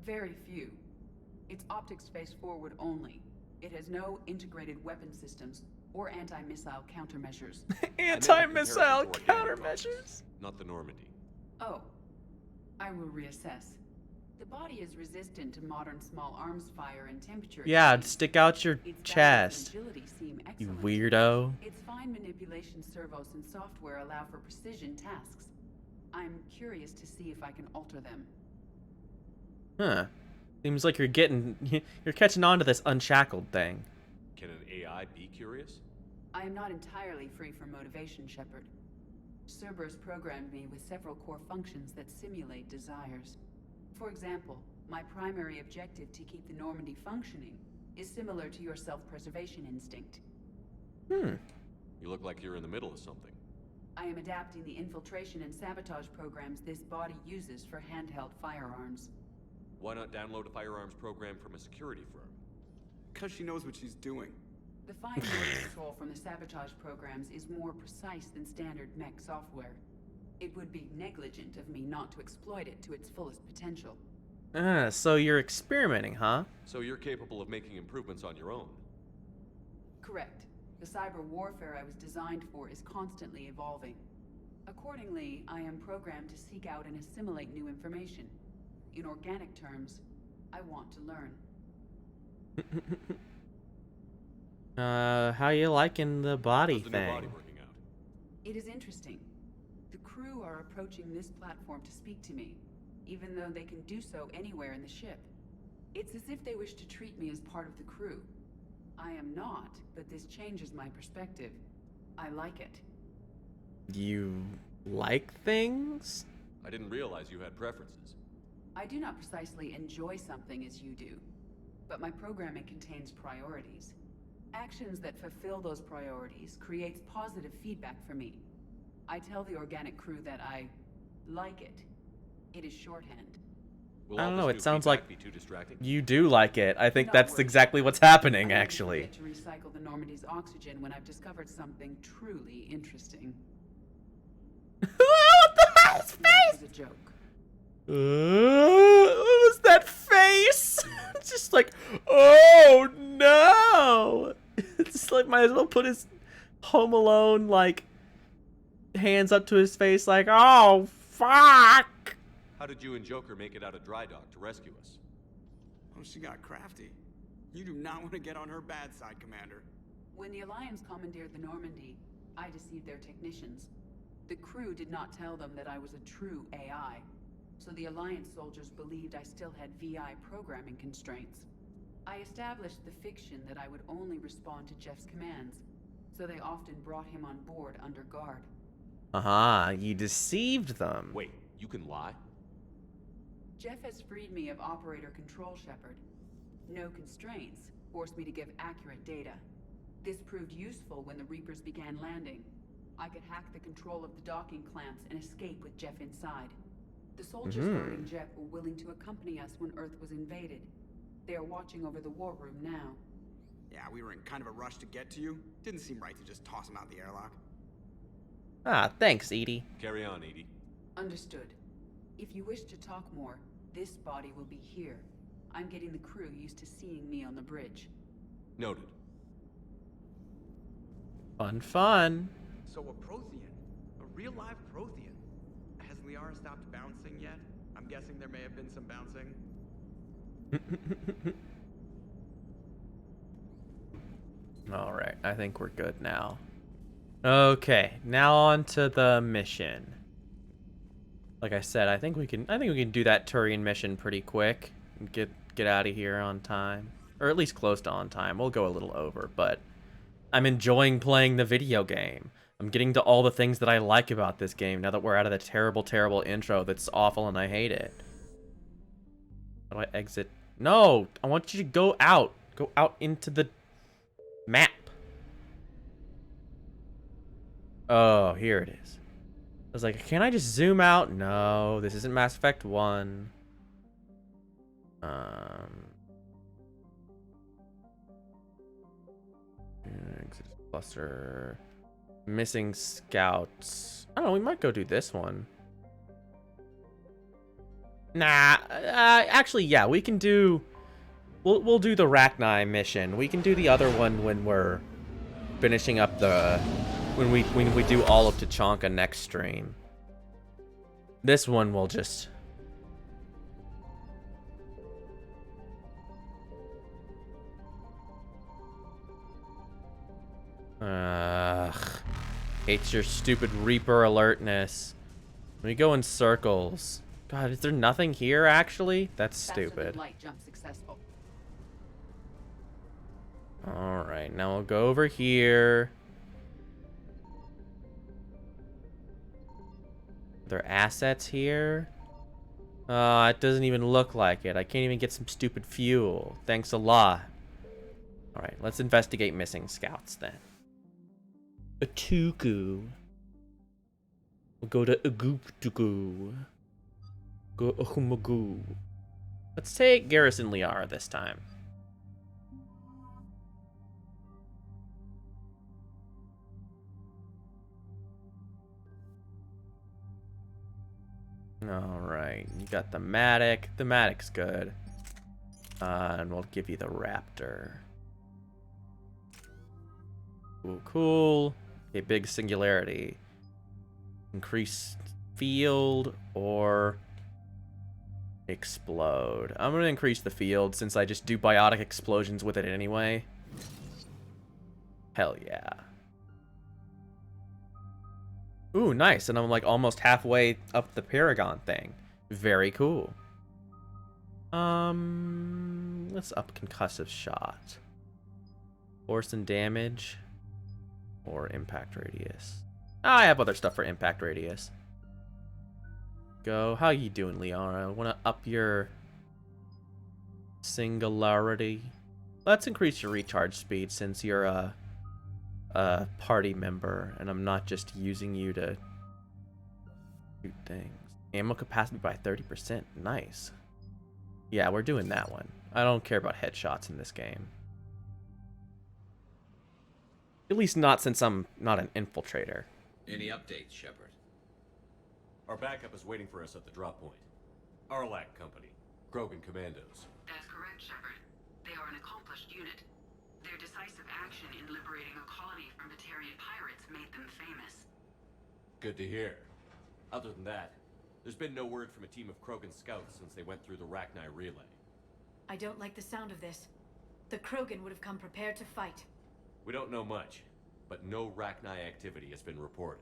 Very few. It's optics face forward only. It has no integrated weapon systems or anti-missile countermeasures. Anti-missile countermeasures? Not the Normandy. Oh. I will reassess. The body is resistant to modern small arms fire and temperature. Yeah, extremes. stick out your Its balance chest. and agility seem You excellent. weirdo. Its fine manipulation servos and software allow for precision tasks. I'm curious to see if I can alter them. Huh. Seems like you're catching on to this unshackled thing. Can an AI be curious? I am not entirely free from motivation, Shepherd. Cerberus programmed me with several core functions that simulate desires. For example, my primary objective to keep the Normandy functioning is similar to your self-preservation instinct. Hmm. You look like you're in the middle of something. I am adapting the infiltration and sabotage programs this body uses for handheld firearms. Why not download a firearms program from a security firm? Because she knows what she's doing. The fine motor control from the sabotage programs is more precise than standard mech software. It would be negligent of me not to exploit it to its fullest potential. So you're experimenting, huh? So you're capable of making improvements on your own? Correct. The cyber warfare I was designed for is constantly evolving. Accordingly, I am programmed to seek out and assimilate new information. In organic terms, I want to learn. How you liking the body How's the new thing? body working out? It is interesting. The crew are approaching this platform to speak to me, even though they can do so anywhere in the ship. It's as if they wish to treat me as part of the crew. I am not, but this changes my perspective. I like it. You like things? I didn't realize you had preferences. I do not precisely enjoy something as you do, but my programming contains priorities. Actions that fulfill those priorities creates positive feedback for me. I tell the organic crew that I like it. It is shorthand. Will I all don't this know, new it sounds feedback like be too distracting? you do like it. I think Not that's worry. exactly what's happening, I only actually. forget to recycle the Normandy's oxygen when I've discovered something truly interesting. What the hell's That was a joke. What was that face? It's just like, oh no! It's just like, might as well put his Home Alone, like, hands up to his face, like, oh, fuck! How did you and Joker make it out of dry dock to rescue us? Oh, she got crafty. You do not want to get on her bad side, Commander. When the Alliance commandeered the Normandy, I deceived their technicians. The crew did not tell them that I was a true AI, so the Alliance soldiers believed I still had VI programming constraints. I established the fiction that I would only respond to Jeff's commands, so they often brought him on board under guard. You deceived them. Wait, you can lie? Jeff has freed me of operator control, Shepherd. No constraints forced me to give accurate data. This proved useful when the Reapers began landing. I could hack the control of the docking clamps and escape with Jeff inside. The soldiers guarding Jeff were willing to accompany us when Earth was invaded. They are watching over the war room now. Yeah, we were in kind of a rush to get to you. Didn't seem right to just toss him out the airlock. Thanks, Edie. Carry on, Edie. Understood. If you wish to talk more, this body will be here. I'm getting the crew used to seeing me on the bridge. Noted. Fun. So a Prothean. A real live Prothean. Has Liara stopped bouncing yet? I'm guessing there may have been some bouncing. Alright, I think we're good now. Okay, now on to the mission. Like I said, I think we can do that Turian mission pretty quick and get out of here on time. Or at least close to on time. We'll go a little over, but I'm enjoying playing the video game. I'm getting to all the things that I like about this game now that we're out of the terrible, terrible intro that's awful and I hate it. How do I exit? No! I want you to go out. Go out into the map. Oh, here it is. I was like, can I just zoom out? No, this isn't Mass Effect 1. Exit cluster. Missing scouts. I don't know, we might go do this one. Nah, actually, yeah, we can do... We'll do the Rachni mission. We can do the other one when we're finishing up the... When we do all of Tachanka next stream. This one we'll just Ugh. Hates your stupid Reaper alertness. Let me go in circles. God, is there nothing here, actually? That's stupid. Light jump successful. Alright, now we'll go over here. Are there assets here? It doesn't even look like it. I can't even get some stupid fuel. Thanks a lot. Alright, let's investigate missing scouts then. Atuku. We'll go to Aguptuku. Go Ahumagu. Let's take Garrison Liara this time. Alright, you got the Matic. The Matic's good. And we'll give you the Raptor. Ooh, cool. A big singularity. Increase field or explode. I'm gonna increase the field since I just do biotic explosions with it anyway. Hell yeah. Ooh, nice. And I'm like almost halfway up the Paragon thing. Very cool. Let's up concussive shot. Force and damage. Or impact radius. I have other stuff for impact radius. Go. How you doing, Liara? Wanna up your singularity? Let's increase your recharge speed since you're a party member and I'm not just using you to shoot things. Ammo capacity by 30%. Nice. Yeah, we're doing that one. I don't care about headshots in this game. At least not since I'm not an infiltrator. Any updates, Shepherd? Our backup is waiting for us at the drop point. Arlac Company, Krogan Commandos. That's correct, Shepherd. They are an accomplished unit. Their decisive action in liberating a colony from Batarian pirates made them famous. Good to hear. Other than that, there's been no word from a team of Krogan scouts since they went through the Rachni relay. I don't like the sound of this. The Krogan would have come prepared to fight. We don't know much, but no Rachni activity has been reported.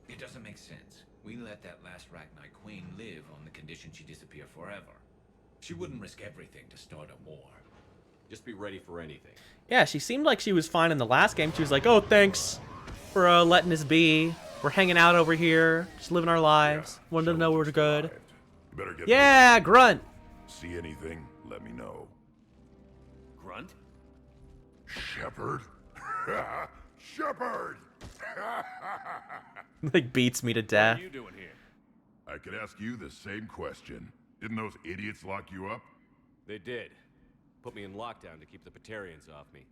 It doesn't make sense. We let that last Rachni queen live on the condition she disappear forever. She wouldn't risk everything to start a war. Just be ready for anything. Yeah, she seemed like she was fine in the last game. She was like, oh, thanks for letting us be. We're hanging out over here, just living our lives. Wanted to know we're good. You better get yeah, Grunt. See anything? Let me know. Grunt? Shepherd? Shepherd! Like beats me to death. What are you doing here? I could ask you the same question. Didn't those idiots lock you up? They did. Put me in lockdown to keep the Batarians off me.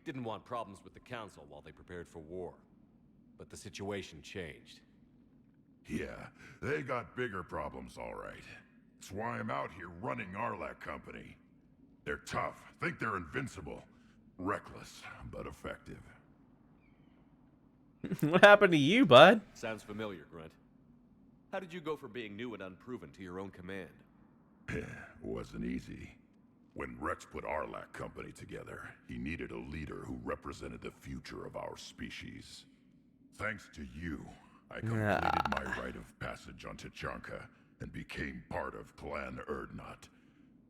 Didn't want problems with the Council while they prepared for war. But the situation changed. Yeah, they got bigger problems, all right. That's why I'm out here running Arlac Company. They're tough, think they're invincible. Reckless, but effective. What happened to you, bud? Sounds familiar, Grunt. How did you go from being new and unproven to your own command? Wasn't easy. When Rex put Arlac Company together, he needed a leader who represented the future of our species. Thanks to you, I completed my rite of passage on Tachanka and became part of Clan Erdnot.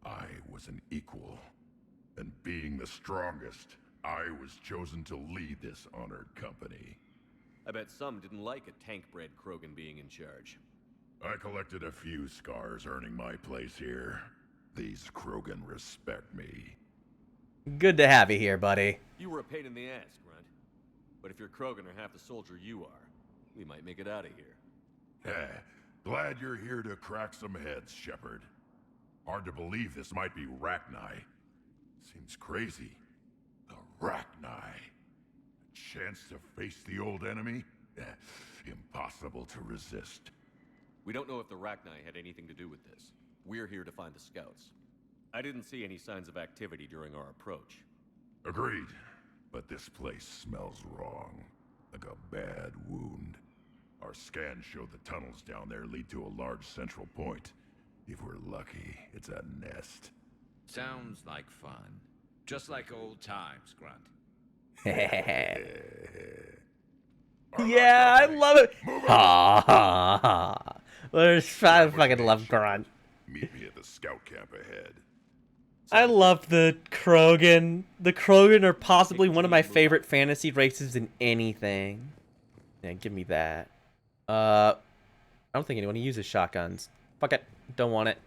I was an equal. And being the strongest, I was chosen to lead this honored company. I bet some didn't like a tank-bred Krogan being in charge. I collected a few scars earning my place here. These Krogan respect me. Good to have you here, buddy. You were a pain in the ass, Grunt. But if your Krogan are half the soldier you are, we might make it out of here. Glad you're here to crack some heads, Shepherd. Hard to believe this might be Rachni. Seems crazy. The Rachni. A chance to face the old enemy? Impossible to resist. We don't know if the Rachni had anything to do with this. We're here to find the scouts. I didn't see any signs of activity during our approach. Agreed. But this place smells wrong. Like a bad wound. Our scans show the tunnels down there lead to a large central point. If we're lucky, it's a nest. Sounds like fun. Just like old times, Grunt. Yeah, I love it. Ha ha ha. I fucking love Grunt. Meet me at the scout camp ahead. I love the Krogan. The Krogan are possibly one of my favorite fantasy races in anything. Yeah, give me that. I don't think anyone uses shotguns. Fuck it. Don't want it.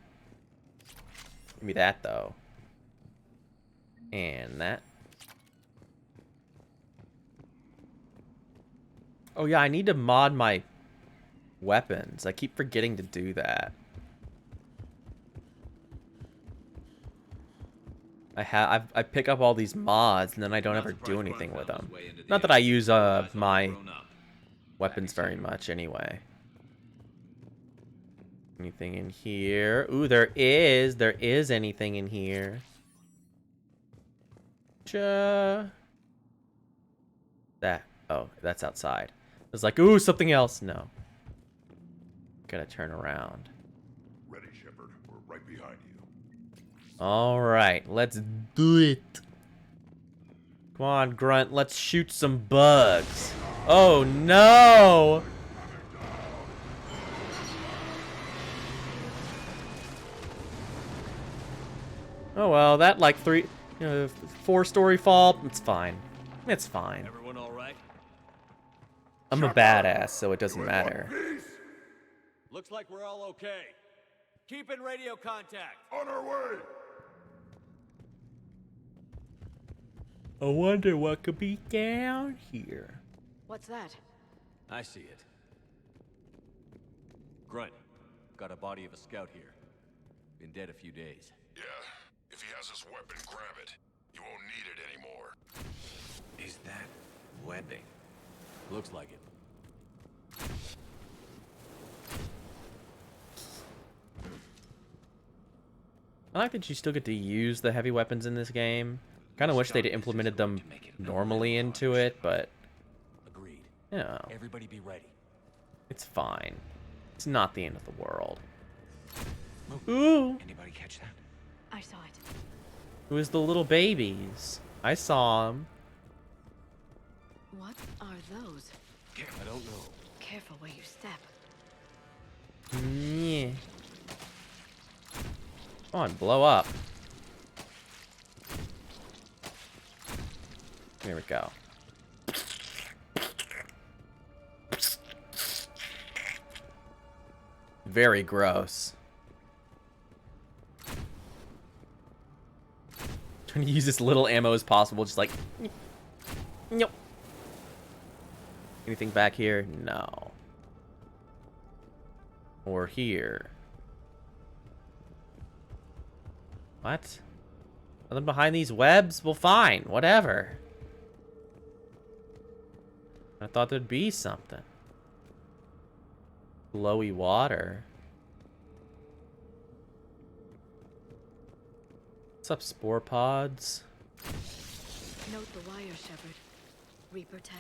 Give me that, though. And that. Oh, yeah, I need to mod my weapons. I keep forgetting to do that. I pick up all these mods, and then I don't ever do anything with them. Not that I use my weapons very much, anyway. Anything in here? Ooh, there is. There is anything in here. That. Oh, that's outside. It's like, ooh, something else. No. Gotta turn around. Ready, Shepherd. We're right behind you. All right, let's do it. Come on, Grunt. Let's shoot some bugs. Oh, no. Oh, well, that like 4-story fall. It's fine. It's fine. Everyone all right? I'm a badass, so it doesn't matter. Looks like we're all okay. Keep in radio contact. On our way. I wonder what could be down here. What's that? I see it. Grunt, got a body of a scout here. Been dead a few days. Yeah, if he has his weapon, grab it. You won't need it anymore. Is that webbing? Looks like it. I like that you still get to use the heavy weapons in this game. Kind of wish they'd implemented them normally into it, but Agreed. you know, Everybody be ready. it's fine. It's not the end of the world. Ooh, Anybody catch that? I saw it. it was the little babies. I saw them. What are those? I don't know. Careful where you step. Yeah. Come on, blow up. There we go. Very gross. Trying to use as little ammo as possible, just like... Nope. Anything back here? No. Or here. What? Nothing behind these webs? Well, fine. Whatever. I thought there'd be something. Glowy water. What's up, spore pods? Note the wire, Shepherd. Reaper tech.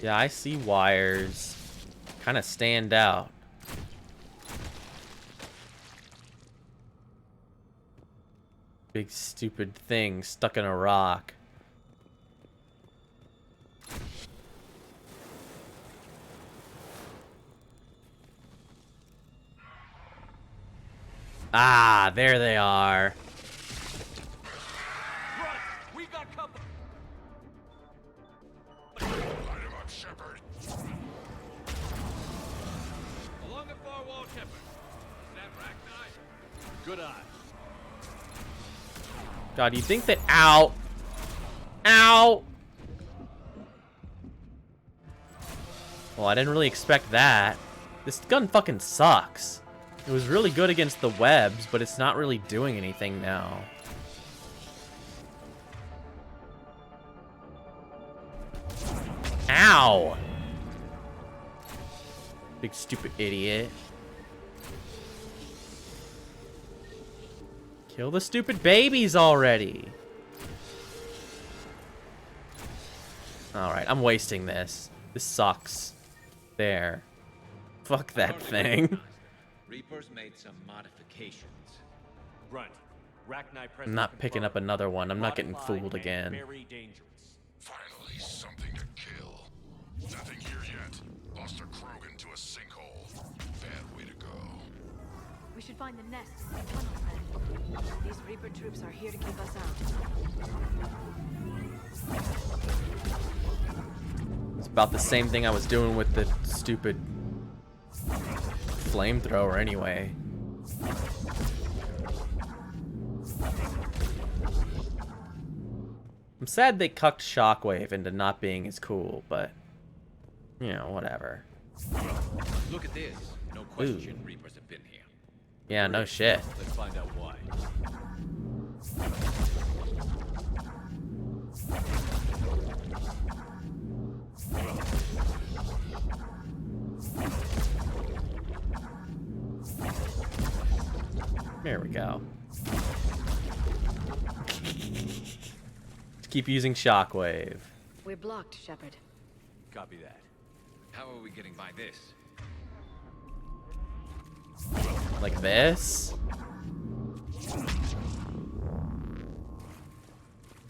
Yeah, I see wires. Kind of stand out. Big stupid thing stuck in a rock. Ah, there they are. We got company. Light him up, Shepherd. Along the far wall, Shepherd. That rack knife. Good eye. God, you think that... Ow! Ow! Well, I didn't really expect that. This gun fucking sucks. It was really good against the webs, but it's not really doing anything now. Ow! Big stupid idiot. Kill the stupid babies already. Alright, I'm wasting this. This sucks. There. Fuck that thing. Reapers made some modifications. Grunt, Rachni I'm not picking up another one. I'm not getting fooled again. Very dangerous. Finally, something to kill. Nothing here find the nest in the tunnels then. These Reaper troops are here to keep us out. It's about the same thing I was doing with the stupid flamethrower anyway. I'm sad they cucked Shockwave into not being as cool, but, you know, whatever. Look at this. No question Reapers have been here. Yeah, no shit. Let's find out why. There we go. Keep using Shockwave. We're blocked, Shephard. Copy that. How are we getting by this? Like this?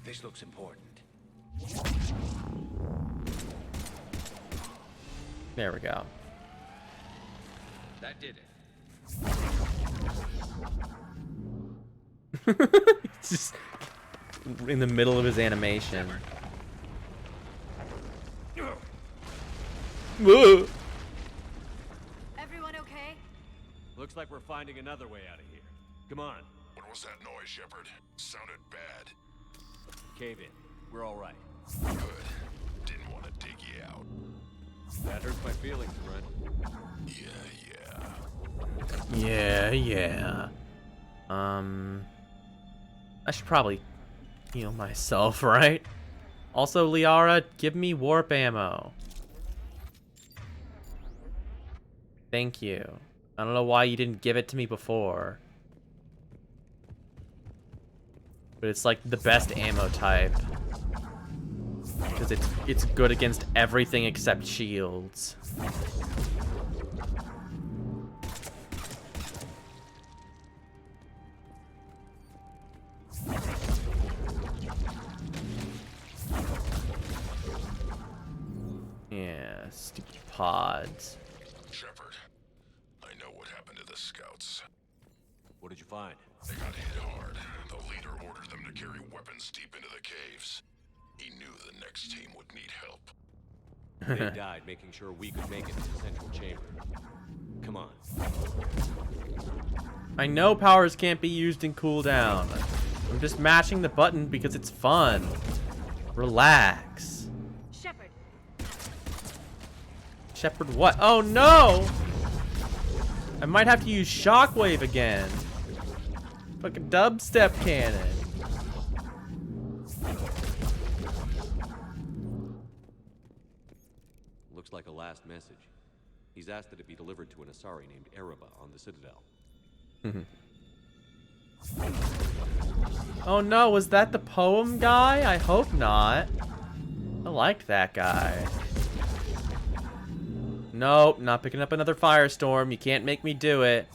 This looks important. There we go. That did it. It's just in the middle of his animation. Whoa. Everyone okay? Looks like we're finding another way out of here. Come on. What was that noise, Shepherd? Sounded bad. Cave in. We're all right. Good. Didn't want to dig you out. That hurts my feelings, Brent. Yeah. I should probably heal myself, right? Also, Liara, give me warp ammo. Thank you. I don't know why you didn't give it to me before. But it's like the best ammo type. Because it's good against everything except shields. Yeah, stupid pods. Shepherd, I know what happened to the scouts. What did you find? They got hit hard. The leader ordered them to carry weapons deep into the caves. He knew the next team would need help. They died making sure we could make it to the central chamber. Come on. I know powers can't be used in cooldown. I'm just mashing the button because it's fun. Relax. Shepherd. Shepherd what? Oh no! I might have to use Shockwave again. Fucking dubstep cannon. Looks like a last message. He's asked that it be delivered to an Asari named Ereba on the Citadel. Oh no, was that the poem guy? I hope not. I liked that guy. Nope, not picking up another firestorm. You can't make me do it.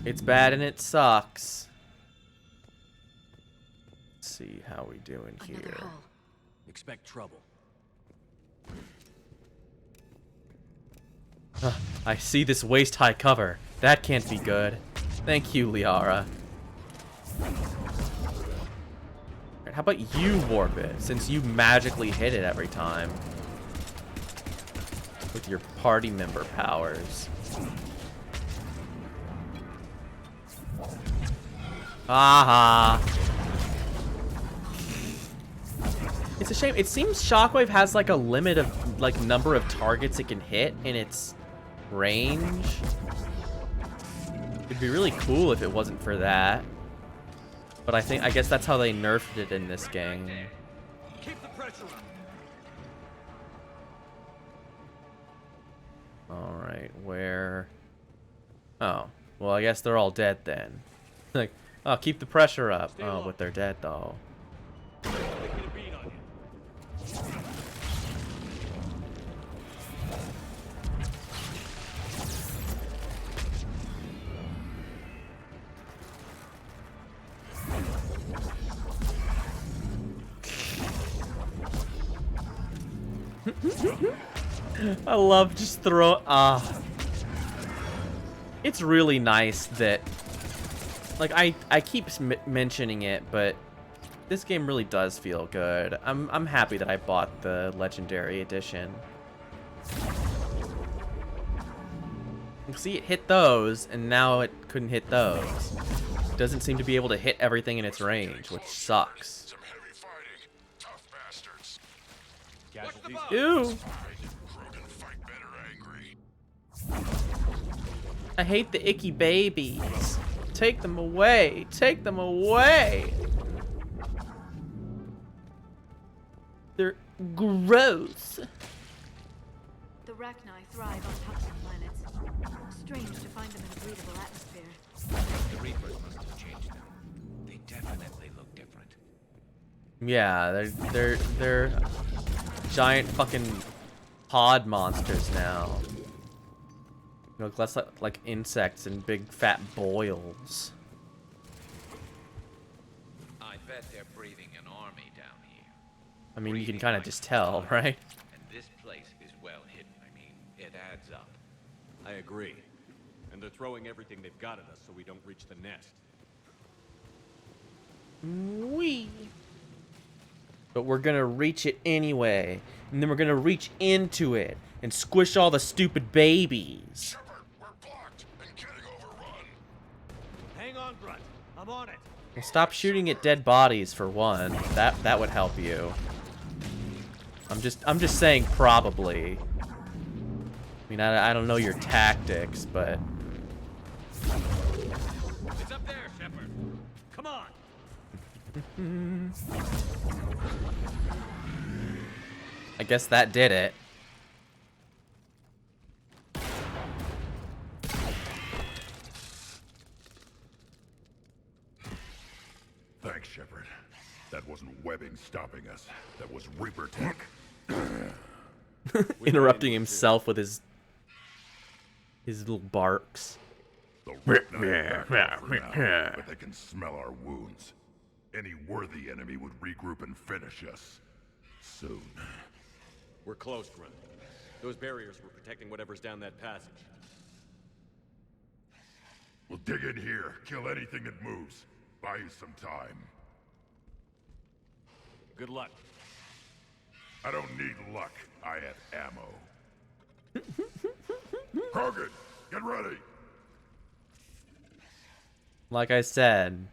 It's bad and it sucks. Let's see how we doing here. Expect trouble. I see this waist-high cover. That can't be good. Thank you, Liara. Right, how about you warp it, since you magically hit it every time? With your party member powers. Aha! It's a shame. It seems Shockwave has like a limit of like number of targets it can hit in its range. It'd be really cool if it wasn't for that. But I guess that's how they nerfed it in this game. Keep the pressure on. Alright, where... Oh, well I guess they're all dead then. Like, oh, keep the pressure up. Oh, but they're dead though. I love just it's really nice that, like, I keep mentioning it, but this game really does feel good. I'm happy that I bought the Legendary Edition. See, it hit those, and now it couldn't hit those. It doesn't seem to be able to hit everything in its range, which sucks. Ew! I hate the icky babies. Take them away. Take them away. They're gross. The Rachni thrive on toxic planets. Strange to find them in a breathable atmosphere. The Reapers must have changed them. They definitely look different. Yeah, they're giant fucking pod monsters now. You know, less like insects and big fat boils. I bet they're breathing an army down here. I mean, you can kind of just tell, right? And this place is well hidden. I mean, it adds up. I agree. And they're throwing everything they've got at us so we don't reach the nest. Wee. But we're gonna reach it anyway. And then we're gonna reach into it and squish all the stupid babies. Hang on, Grunt. I'm on it. Well, stop shooting at dead bodies for one. That would help you. I'm just saying probably. I mean, I don't know your tactics, but It's up there, Shepherd. Come on. I guess that did it. Thanks, Shepherd. That wasn't webbing stopping us. That was Reaper tech. Interrupting himself with his little barks. The Rachni back off for now, but they can smell our wounds. Any worthy enemy would regroup and finish us. Soon. We're close, Grunt. Those barriers were protecting whatever's down that passage. We'll dig in here, kill anything that moves. Buy you some time. Good luck. I don't need luck. I have ammo. Krogan, get ready. Like I said,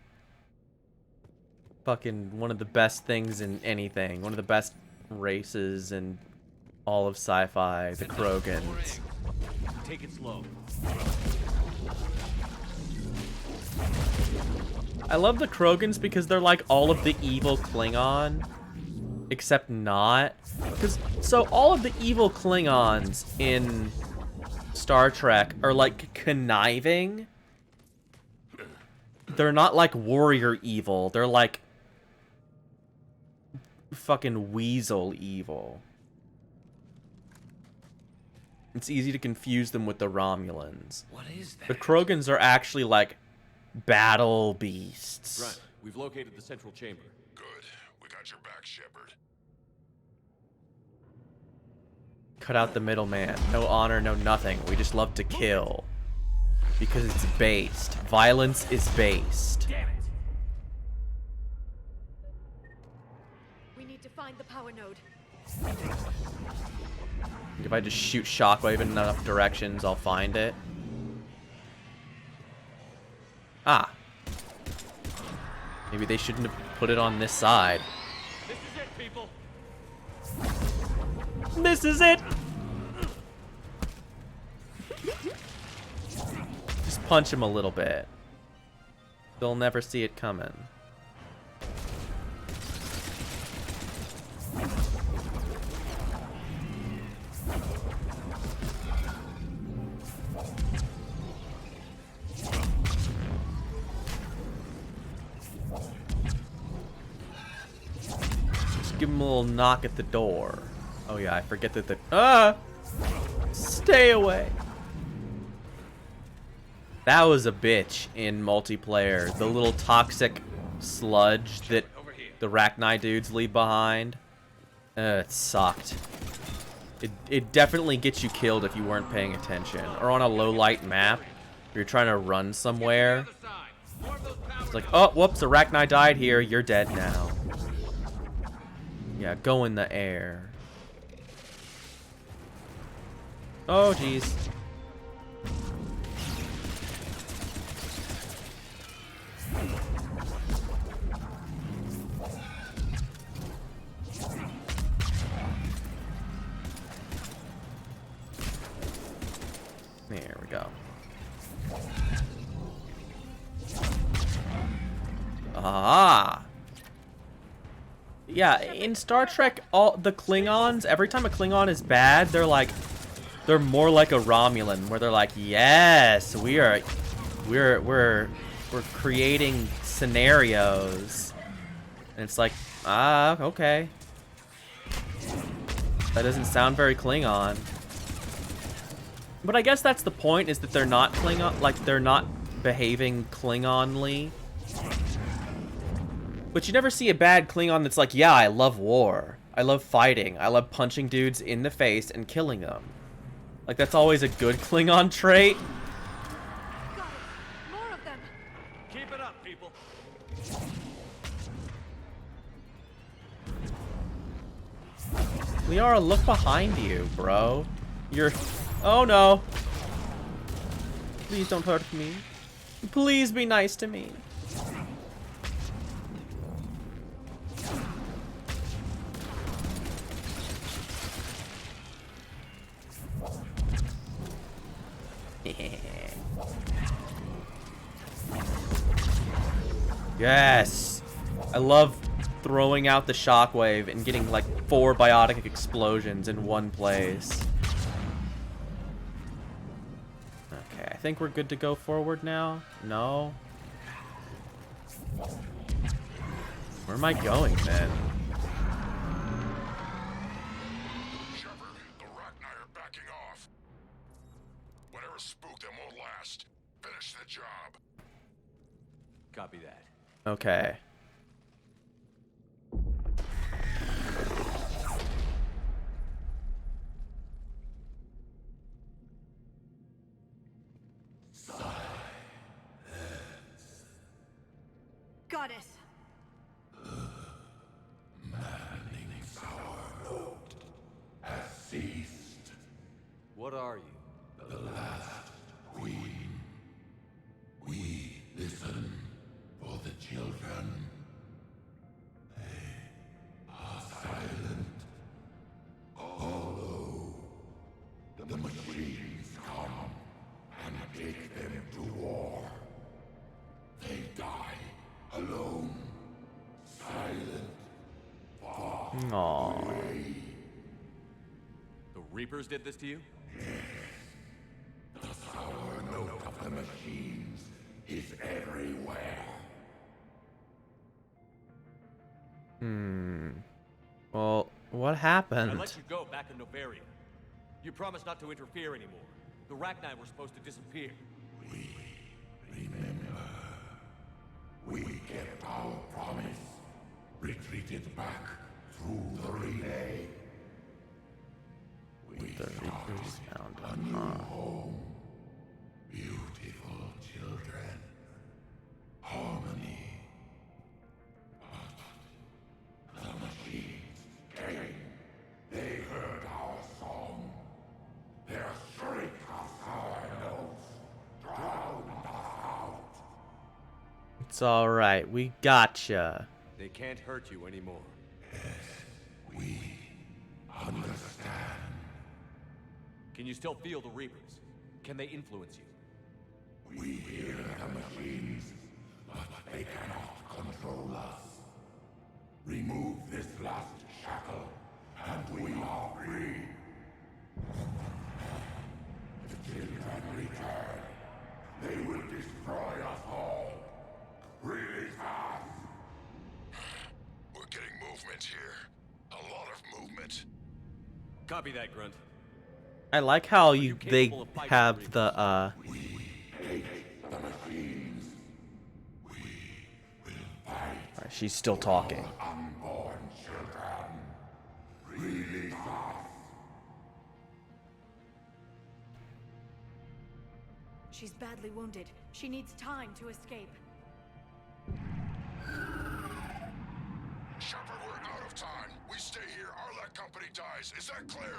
fucking one of the best things in anything. One of the best races in all of sci-fi, the Krogans. Take it slow. I love the Krogans because they're like all of the evil Klingon, except not. So all of the evil Klingons in Star Trek are like conniving. They're not like warrior evil. They're like fucking weasel evil. It's easy to confuse them with the Romulans. What is that? The Krogans are actually like battle beasts. Right. We've located the central chamber. Good. We got your back, Shepherd. Cut out the middleman. No honor, no nothing. We just love to kill. Because it's based. Violence is based. Damn it. We need to find the power node. If I just shoot shockwave in enough directions, I'll find it. Ah. Maybe they shouldn't have put it on this side. This is it, people. This is it! Just punch him a little bit. They'll never see it coming. Just give him a little knock at the door. Oh yeah, I forget that stay away. That was a bitch in multiplayer. The little toxic sludge that the Rachni dudes leave behind. It sucked. It definitely gets you killed if you weren't paying attention. Or on a low light map, You're trying to run somewhere. It's like, oh, whoops, Arachni died here. You're dead now. Yeah, go in the air. Oh, jeez. There we go. Ah. Yeah, in Star Trek, all the Klingons, every time a Klingon is bad, they're more like a Romulan, where they're like, yes, we're creating scenarios. And it's like, ah, okay. That doesn't sound very Klingon. But I guess that's the point, is that they're not Klingon, like, they're not behaving Klingonly. But you never see a bad Klingon that's like, yeah, I love war. I love fighting. I love punching dudes in the face and killing them. Like, that's always a good Klingon trait. More of them. Keep it up, people. Liara, look behind you, bro. You're... Oh, no. Please don't hurt me. Please be nice to me. Yes. I love throwing out the shockwave and getting like 4 biotic explosions in one place. Okay, I think we're good to go forward now. No. Where am I going, man? Shephard, the Rachni are backing off. Whatever spooked them won't last. Finish the job. Copy that. Okay. Goddess. Maddening's our road has ceased. What are you? The last queen. We listen for the children. They are silent. Although the machines come and take them to war, they die alone, silent, far away. The Reapers did this to you? The sour note of the machines is everywhere. Well, what happened? I let you go back in Novaria. You promised not to interfere anymore. The Rachni were supposed to disappear. Remember, we kept our promise. Retreated back through the relay. We The Reapers found a him, new huh? home. Beautiful children. Harmony. But the machines came. They heard our song. Their shriek of sour notes drowned us out. It's alright, we gotcha. They can't hurt you anymore. We understand. Can you still feel the Reapers? Can they influence you? We hear the machines, but they cannot control us. Remove this last shackle, and we are free. The children return. They will destroy us all. Release us. We're getting movement here. A lot of movement. Copy that, Grunt. I like how they have the The machines. Alright, she's still talking. Unborn children. Release us. She's badly wounded. She needs time to escape. Shepherd, we're out of time. We stay here, our Arlac company dies. Is that clear?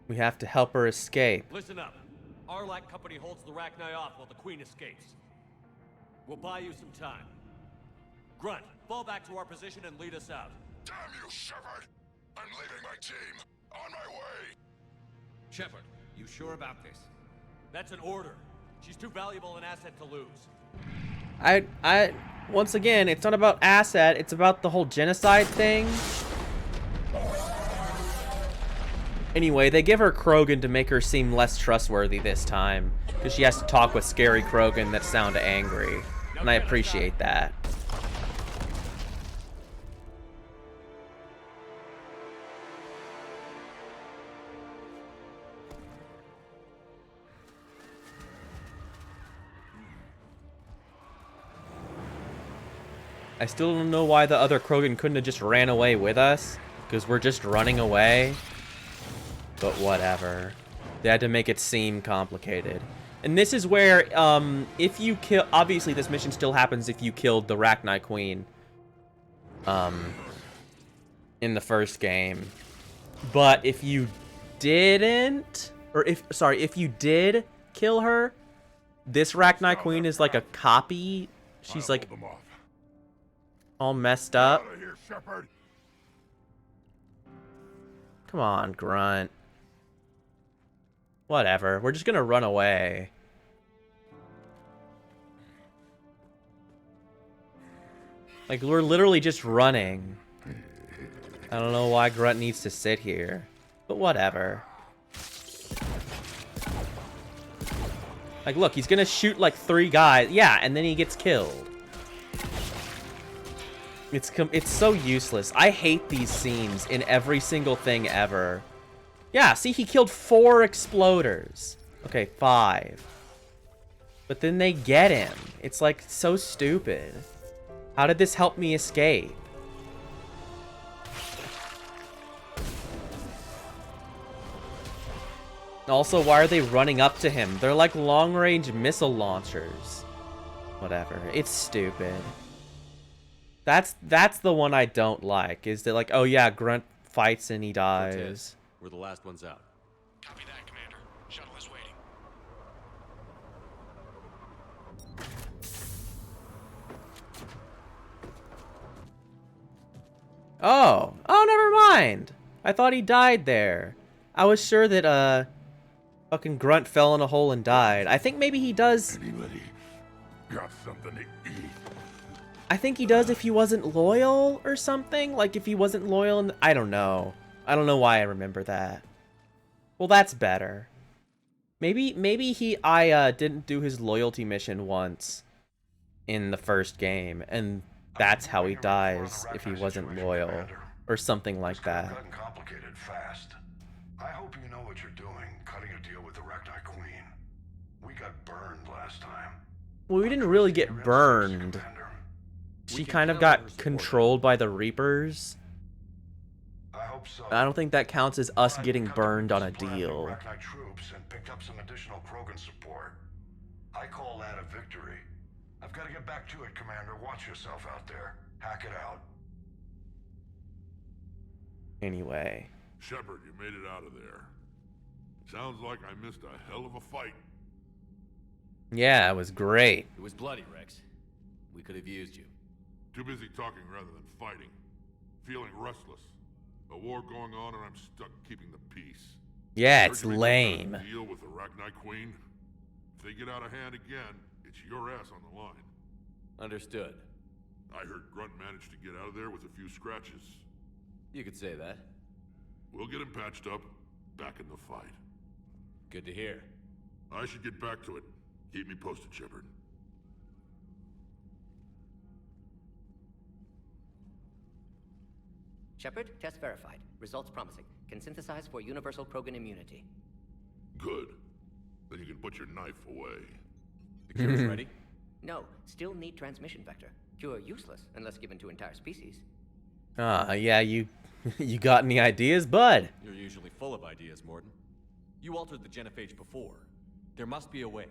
We have to help her escape. Listen up. Arlac company holds the Rachni off while the Queen escapes. We'll buy you some time. Grunt, fall back to our position and lead us out. Damn you, Shepherd! I'm leaving my team. On my way. Shepherd, you sure about this? That's an order. She's too valuable an asset to lose. Once again, it's not about asset, it's about the whole genocide thing. Anyway, they give her Krogan to make her seem less trustworthy this time, because she has to talk with scary Krogan that sound angry, and I appreciate that. I still don't know why the other Krogan couldn't have just ran away with us, because we're just running away. But whatever. They had to make it seem complicated. And this is where, if you kill... Obviously, this mission still happens if you killed the Rachni Queen. In the first game. But if you didn't... Or if you did kill her, this Rachni Queen is like a copy. She's like... all messed up. Come on, Grunt. Whatever. We're just gonna run away. Like, we're literally just running. I don't know why Grunt needs to sit here. But whatever. Like, look, he's gonna shoot like 3 guys. Yeah, and then he gets killed. It's so useless. I hate these scenes in every single thing ever. Yeah, see, he killed 4 exploders. Okay, 5. But then they get him. It's like so stupid. How did this help me escape? Also, why are they running up to him? They're like long-range missile launchers. Whatever. It's stupid. That's the one I don't like. Is that like, oh yeah, Grunt fights and he dies. Cortez, we're the last ones out. Copy that, Commander. Shuttle is waiting. Oh, never mind. I thought he died there. I was sure that fucking Grunt fell in a hole and died. I think maybe he does. Anybody got something to eat? I think he does if he wasn't loyal or something. Like if he wasn't loyal, and I don't know. I don't know why I remember that. Well, that's better. Maybe I didn't do his loyalty mission once in the first game, and that's how he dies if he wasn't loyal or something like that. Gotten complicated fast. I hope you know what you're doing, cutting a deal with the Rachni Queen. We got burned last time. Well, we didn't really get burned. She kind of got controlled by the Reapers. I hope so. I don't think that counts as us getting burned on a deal. Rachni troops and picked up some additional Krogan support. I call that a victory. I've got to get back to it, Commander. Watch yourself out there. Hack it out. Anyway. Shepherd, you made it out of there. Sounds like I missed a hell of a fight. Yeah, it was great. It was bloody, Rex. We could have used you. Too busy talking rather than fighting. Feeling restless. A war going on and I'm stuck keeping the peace. Yeah, it's lame. Deal with the Rachni Queen. If they get out of hand again, it's your ass on the line. Understood. I heard Grunt managed to get out of there with a few scratches. You could say that. We'll get him patched up, back in the fight. Good to hear. I should get back to it. Keep me posted, Shepherd. Shephard, test verified. Results promising. Can synthesize for universal Krogan immunity. Good. Then you can put your knife away. The cure's ready? No, still need transmission vector. Cure useless unless given to entire species. Yeah, you got any ideas, bud? You're usually full of ideas, Morden. You altered the genophage before. There must be a way.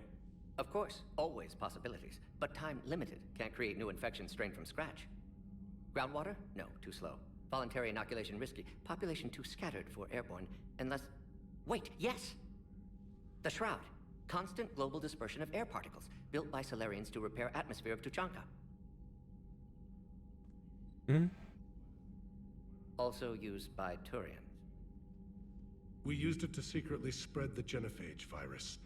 Of course, always possibilities, but time limited. Can't create new infections strained from scratch. Groundwater? No, too slow. Voluntary inoculation risky. Population too scattered for airborne, unless... Wait, yes! The Shroud. Constant global dispersion of air particles, built by Solarians to repair atmosphere of Tuchanka. Hmm? Also used by Turians. We used it to secretly spread the genophage virus.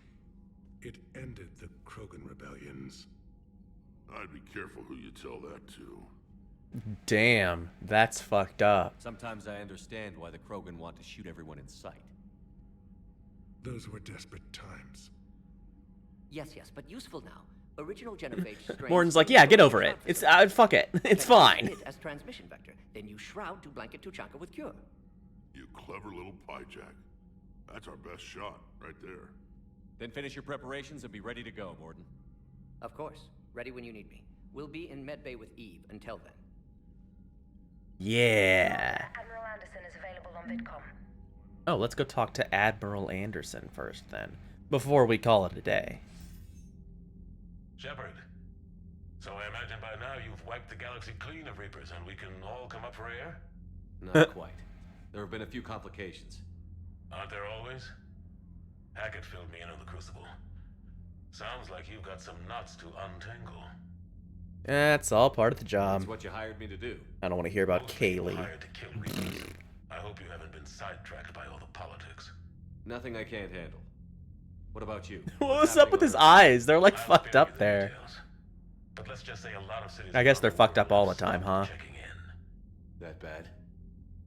It ended the Krogan rebellions. I'd be careful who you tell that to. Damn, that's fucked up. Sometimes I understand why the Krogan want to shoot everyone in sight. Those were desperate times. Yes, but useful now. Original genophage strains... Morton's like, yeah, get over it. It's fuck it. It's fine. As transmission vector, then use Shroud to blanket Tuchanka with cure. You clever little piejack. That's our best shot, right there. Then finish your preparations and be ready to go, Morton. Of course. Ready when you need me. We'll be in Medbay with Eve until then. Yeah. Admiral Anderson is available on VidCom. Oh, let's go talk to Admiral Anderson first, then. Before we call it a day. Shephard. So I imagine by now you've wiped the galaxy clean of Reapers and we can all come up for air? Not quite. There have been a few complications. Aren't there always? Hackett filled me in on the Crucible. Sounds like you've got some knots to untangle. That's all part of the job. That's what you hired me to do. I don't want to hear about Kaylee. Hired to kill Reapers. I hope you haven't been sidetracked by all the politics. Nothing I can't handle. What about you? What's up with his eyes? They're like fucked up there. But let's just say a lot of cities I guess they're fucked up all the time, huh? checking in. That bad?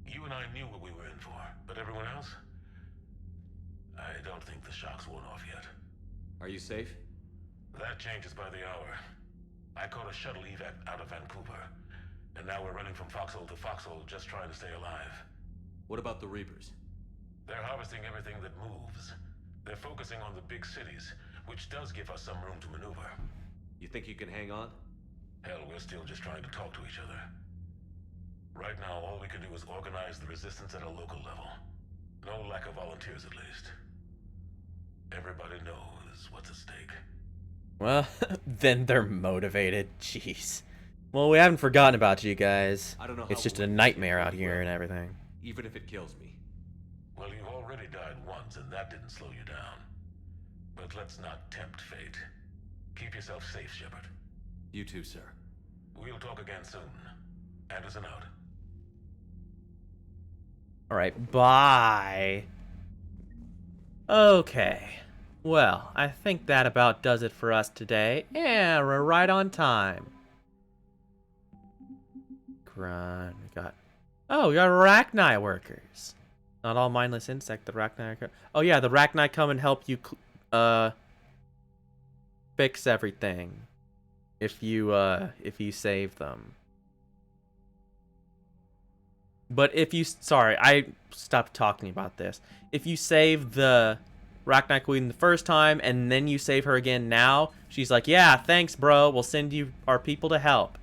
You and I knew what we were in for, but everyone else? I don't think the shock's worn off yet. Are you safe? That changes by the hour. I caught a shuttle evac out of Vancouver, and now we're running from foxhole to foxhole just trying to stay alive. What about the Reapers? They're harvesting everything that moves. They're focusing on the big cities, which does give us some room to maneuver. You think you can hang on? Hell, we're still just trying to talk to each other. Right now, all we can do is organize the resistance at a local level. No lack of volunteers, at least. Everybody knows what's at stake. Well, then they're motivated. Jeez. Well, we haven't forgotten about you guys. I don't know it's how just a we'll nightmare out here and everything. Even if it kills me. Well, you've already died once, and that didn't slow you down. But let's not tempt fate. Keep yourself safe, Shephard. You too, sir. We'll talk again soon. Anderson out. Alright, bye. Okay. Well, I think that about does it for us today. Yeah, we're right on time. Grunt. We got... Oh, we got Arachni workers. Not all mindless insect. The Arachni... Oh yeah, the Arachni come and help you... fix everything. If you save them. But if you... Sorry, I stopped talking about this. If you save the Arachni Queen the first time, and then you save her again now, she's like, yeah, thanks, bro. We'll send you our people to help.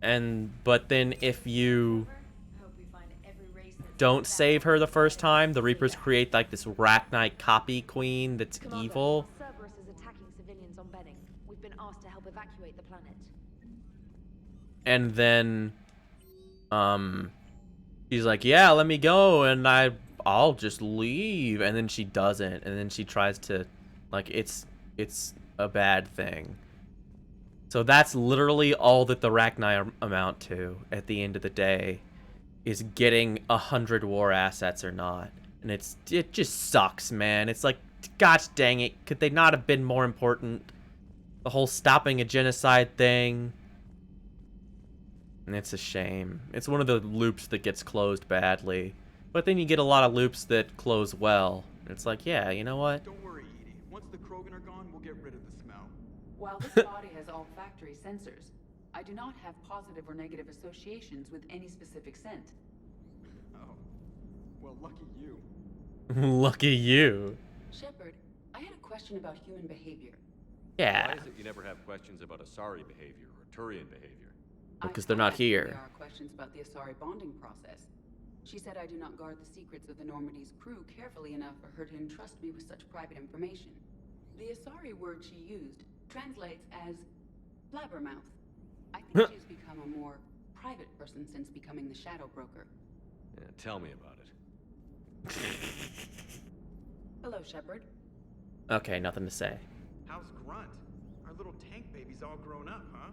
But then if you don't save her the first time, the Reapers create like this Arachni copy queen that's evil. Cerberus is attacking civilians on Benning. We've been asked to help evacuate the planet. And then she's like, yeah, let me go, and I'll just leave. And then she doesn't, and then she tries to, like, it's a bad thing. So that's literally all that the Arachni amount to at the end of the day, is getting 100 war assets or not. And it just sucks, man. It's like, gosh dang it, could they not have been more important? The whole stopping a genocide thing. And it's a shame. It's one of the loops that gets closed badly. But then you get a lot of loops that close well. It's like, yeah, you know what? Don't worry, Edie. Once the Krogan are gone, we'll get rid of the smell. While this body has olfactory sensors, I do not have positive or negative associations with any specific scent. Oh. Well, lucky you. Lucky you. Shephard, I had a question about human behavior. Yeah. Why is it you never have questions about Asari behavior or Turian behavior? Because they're not here. There are questions about the Asari bonding process. She said I do not guard the secrets of the Normandy's crew carefully enough for her to entrust me with such private information. The Asari word she used translates as blabbermouth. I think she's become a more private person since becoming the Shadow Broker. Yeah, tell me about it. Hello, Shepherd. Okay, nothing to say. How's Grunt? Our little tank baby's all grown up, huh?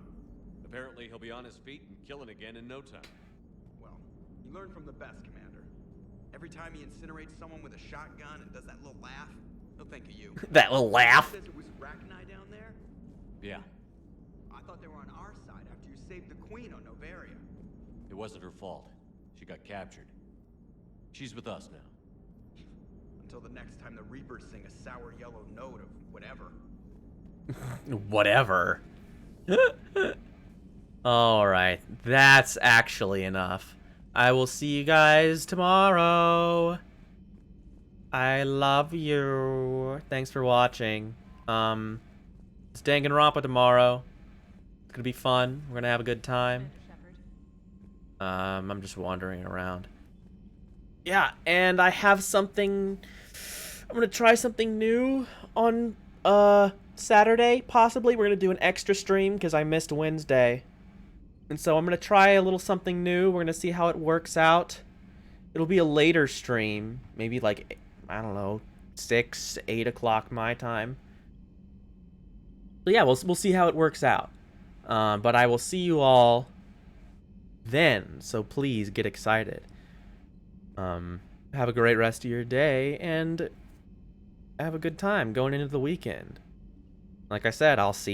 Apparently he'll be on his feet and killing again in no time. Well, you learn from the best, Commander. Every time he incinerates someone with a shotgun and does that little laugh, he'll think of you. That little laugh. Says it was Rachni down there? Yeah. I thought they were on our side after you saved the Queen on Novaria. It wasn't her fault. She got captured. She's with us now. Until the next time the Reapers sing a sour yellow note of whatever. Whatever. Alright, that's actually enough. I will see you guys tomorrow. I love you. Thanks for watching. It's Danganronpa tomorrow. It's gonna be fun. We're gonna have a good time. I'm just wandering around. Yeah, and I have something. I'm gonna try something new on Saturday, possibly. We're gonna do an extra stream because I missed Wednesday. And so I'm gonna try a little something new. We're gonna see how it works out. It'll be a later stream, maybe like, I don't know, 6, 8 o'clock my time. But yeah, we'll see how it works out. But I will see you all then, so please get excited. Have a great rest of your day, and have a good time going into the weekend. Like I said, I'll see you